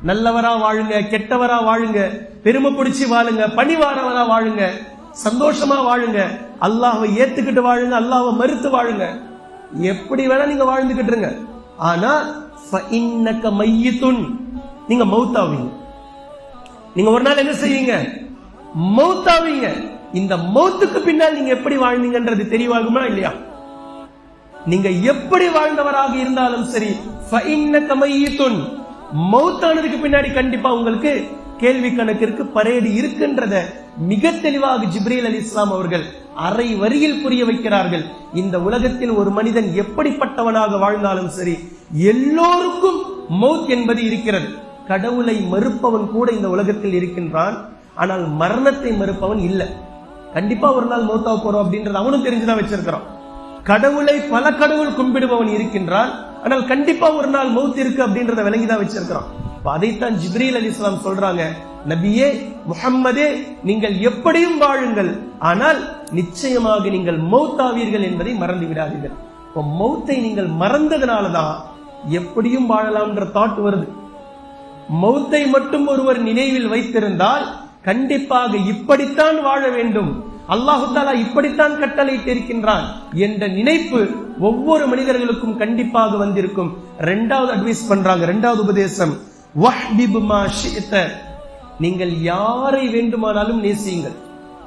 நல்லவரா வாழுங்க, கெட்டவரா வாழுங்க, பெருமை பிடிச்சி வாழுங்க, பணிவாரவரா வாழுங்க, சந்தோஷமா வாழுங்க, அல்லாஹ்வை ஏத்துக்கிட்டு வாழுங்க, அல்லாஹ்வை மறுத்து வாழுங்க, எப்படி வேணா நீங்க வாழ்ந்துகிட்டு இருங்க. ஆனா ஃபஇன்னக மய்யித்துன், நீங்க மௌத்தாவீங்க. நீங்க ஒரு நாள் என்ன செய்வீங்க? மௌத்தாவீங்க. இந்த மௌத்துக்கு பின்னால் நீங்க எப்படி வாழ்ந்தீங்கன்றது தெளிவாகுமா இல்லையா? நீங்க எப்படி வாழ்ந்தவராக இருந்தாலும் சரி, ஃபஇன்னக மய்யித்துன், மௌத்தானதுக்கு பின்னாடி கண்டிப்பா உங்களுக்கு கேள்வி கணக்கிற்கு பரேடு இருக்கின்றத மிக தெளிவாக ஜிப்ரீல் அலைஹிஸ்ஸலாம் அவர்கள் அரை வரியில் புரிய வைக்கிறார்கள். இந்த உலகத்தில் ஒரு மனிதன் எப்படிப்பட்டவனாக வாழ்ந்தாலும் சரி, எல்லோருக்கும் மௌத் என்பது இருக்கிறது. கடவுளை மறுப்பவன் கூட இந்த உலகத்தில் இருக்கின்றான், ஆனால் மரணத்தை மறுப்பவன் இல்லை. கண்டிப்பா ஒரு நாள் மௌத்தா போறோம் அப்படின்றது அவனும் தெரிஞ்சுதான் வச்சிருக்கிறான். கடவுளை பல கடவுள் கும்பிடுபவன் இருக்கின்றான், ஆனால் கண்டிப்பா ஒரு நாள் மௌத் இருக்கு அப்படின்றத விளங்கிதான் வச்சிருக்கிறான். அதைத்தான் ஜிப்ரீல் அலைஹிஸ்ஸலாம் சொல்றாங்க, நபியே முஹம்மதே, நீங்கள் எப்படியும் வாழுங்கள், ஆனால் நிச்சயமாக நீங்கள் மௌத்தாவீர்கள் என்பதை மறந்து விடாதீர்கள். மௌத்தை நீங்கள் மறந்ததுனாலதான் எப்படியும் வாழலாம்ன்ற தாட் வருது. மௌத்தை மட்டும் ஒருவர் நினைவில் வைத்திருந்தால் கண்டிப்பாக இப்படித்தான் வாழ வேண்டும், அல்லாஹு தஆலா இப்படித்தான் கட்டளையிட்டிருக்கின்றான் என்ற நினைப்பு ஒவ்வொரு மனிதர்களுக்கும் கண்டிப்பாக வந்திருக்கும். இரண்டாவது அட்வைஸ் பண்றாங்க, இரண்டாவது உபதேசம், வஹ்பிப் மா ஷிஅத, நீங்கள் யாரை வேண்டுமானாலும் நேசியுங்கள்,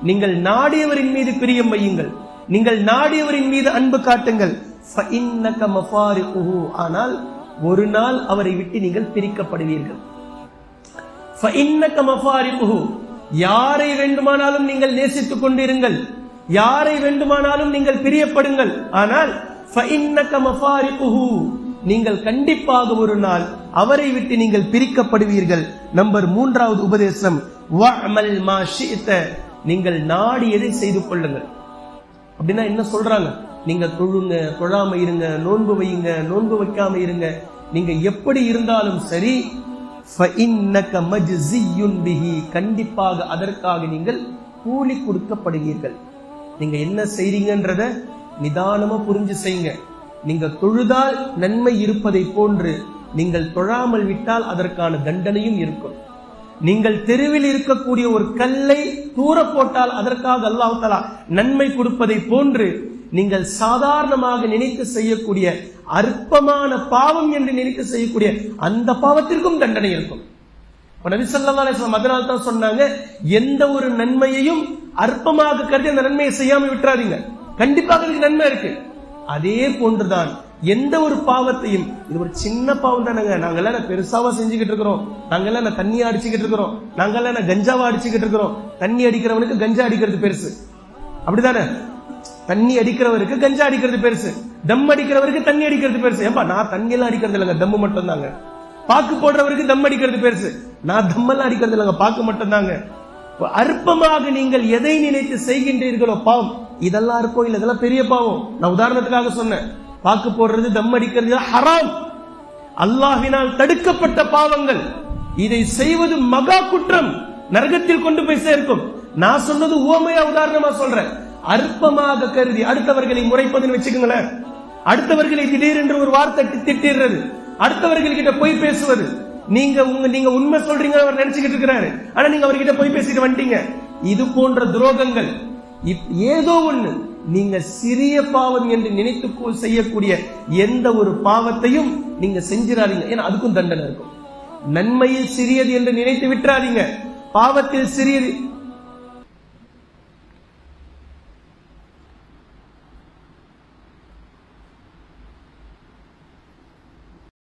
நீங்கள் நாடியவரின் மீது பிரியம் வையுங்கள், நீங்கள் நாடியவரின் மீது அன்பு காட்டுங்கள். ஆனால் ஒரு நாள் அவரை விட்டு நீங்கள் பிரிக்கப்படுவீர்கள். யாரை வேண்டுமானாலும் நீங்கள் நேசித்துக் கொண்டிருங்கள், யாரை வேண்டுமானாலும் நீங்கள் பிரியப்படுங்கள், ஆனால் நீங்கள் கண்டிப்பாக ஒரு நாள் அவரை விட்டு நீங்கள் பிரிக்கப்படுவீர்கள். நம்பர் 3வது உபதேசம், நீங்கள் நாடியதை செய்து கொள்ளுங்கள். அப்படின்னா என்ன சொல்றாங்க? நீங்க தொழுங்க, தொழாம இருங்க, நோன்பு வையுங்க, நோன்பு வைக்காம இருங்க, நீங்க எப்படி இருந்தாலும் சரி, கண்டிப்பாக அதற்காக நீங்கள் கூலி கொடுக்கப்படுவீர்கள். நீங்க என்ன செய்றீங்கன்றத நிதானமா புரிஞ்சு செய்யுங்க. நீங்க தொழுதால் நன்மை இருப்பதை போன்று நீங்கள் தொழாமல் விட்டால் அதற்கான தண்டனையும் இருக்கும். நீங்கள் தெருவில் இருக்கக்கூடிய ஒரு கல்லை தூர போட்டால் அதற்காக அல்லாஹ் தஆலா நன்மை கொடுப்பதை போன்று நீங்கள் சாதாரணமாக நினைத்து செய்யக்கூடிய அற்பமான பாவம் என்று நினைத்து செய்யக்கூடிய அந்த பாவத்திற்கும் தண்டனை இருக்கும். நபி ஸல்லல்லாஹு அலைஹி வஸல்லம் அதனால தான் சொன்னாங்க, எந்த ஒரு நன்மையையும் அற்பமாக கருதி அந்த நன்மையை செய்யாம விட்டுறாதீங்க, கண்டிப்பாக அதுக்கு நன்மை இருக்கு. அதே போன்றுதான் எந்த ஒரு பாவத்தையும், இது ஒரு சின்ன பாவம் தானங்க, நாங்கெல்லாம் பெருசாவா செஞ்சுக்கிட்டு இருக்கிறோம், நாங்கெல்லாம் தண்ணி அடிச்சுக்கிட்டு இருக்கிறோம், நாங்கெல்லாம் கஞ்சாவா அடிச்சுக்கிட்டு இருக்கிறோம். தண்ணி அடிக்கிறவனுக்கு கஞ்சா அடிக்கிறது பெருசு, அப்படிதானே? தண்ணி அடிக்கிறவருக்கு கஞ்சா அடிக்கிறது பெருசு, தம் அடிக்கிறவருக்கு தண்ணி அடிக்கிறது பெருசு. ஏன்பா, நான் தண்ணி எல்லாம் அடிக்கிறது இல்லைங்க, தம்மு மட்டும் தாங்க. பாக்கு போடுறவருக்கு தம் அடிக்கிறது பெருசு, நான் தம்மெல்லாம் அடிக்கிறது இல்லைங்க, பாக்கு மட்டும் தாங்க. அற்பமாக நீங்கள் எதை நினைத்து செய்கின்றீர்களோ பாவம், இதெல்லாம் இருக்கும் இல்ல, இதெல்லாம் பெரிய பாவம். நான் உதாரணத்துக்காக சொன்னேன், பாக்கு போடுறது, தம் அடிக்கிறது ஹராம், அல்லாஹ்வினால் தடுக்கப்பட்ட பாவங்கள். இதை செய்வது மகா குற்றம், நரகத்தில் கொண்டு போய் சேர்க்கும். நான் சொன்னது உவமையா உதாரணமா சொல்றேன். அற்பமாக கருதி அடுத்தவர்களை முறைப்பதுன்னு வச்சுக்கோங்களேன், அடுத்தவர்களை திடீரென்று ஒரு வார்த்தை திட்டிடுறது, அடுத்தவர்கள்கிட்ட போய் பேசுவது. நீங்க உண்மை சொல்றீங்க அவர் நினைச்சுக்கிட்டு இருக்கிறாரு, ஆனா நீங்க அவர்கிட்ட போய் பேசிட்டு வந்துட்டீங்க. இது போன்ற துரோகங்கள் ஏதோ ஒண்ணு, நீங்க சிறிய பாவம் என்று நினைத்து செய்யக்கூடிய எந்த ஒரு பாவத்தையும் நீங்க செஞ்சிடாதீங்க, ஏன்னா அதுக்கும் தண்டனை இருக்கும். நன்மையில் சிறியது என்று நினைத்து விட்டுறாதீங்க, பாவத்தில் சிறியது.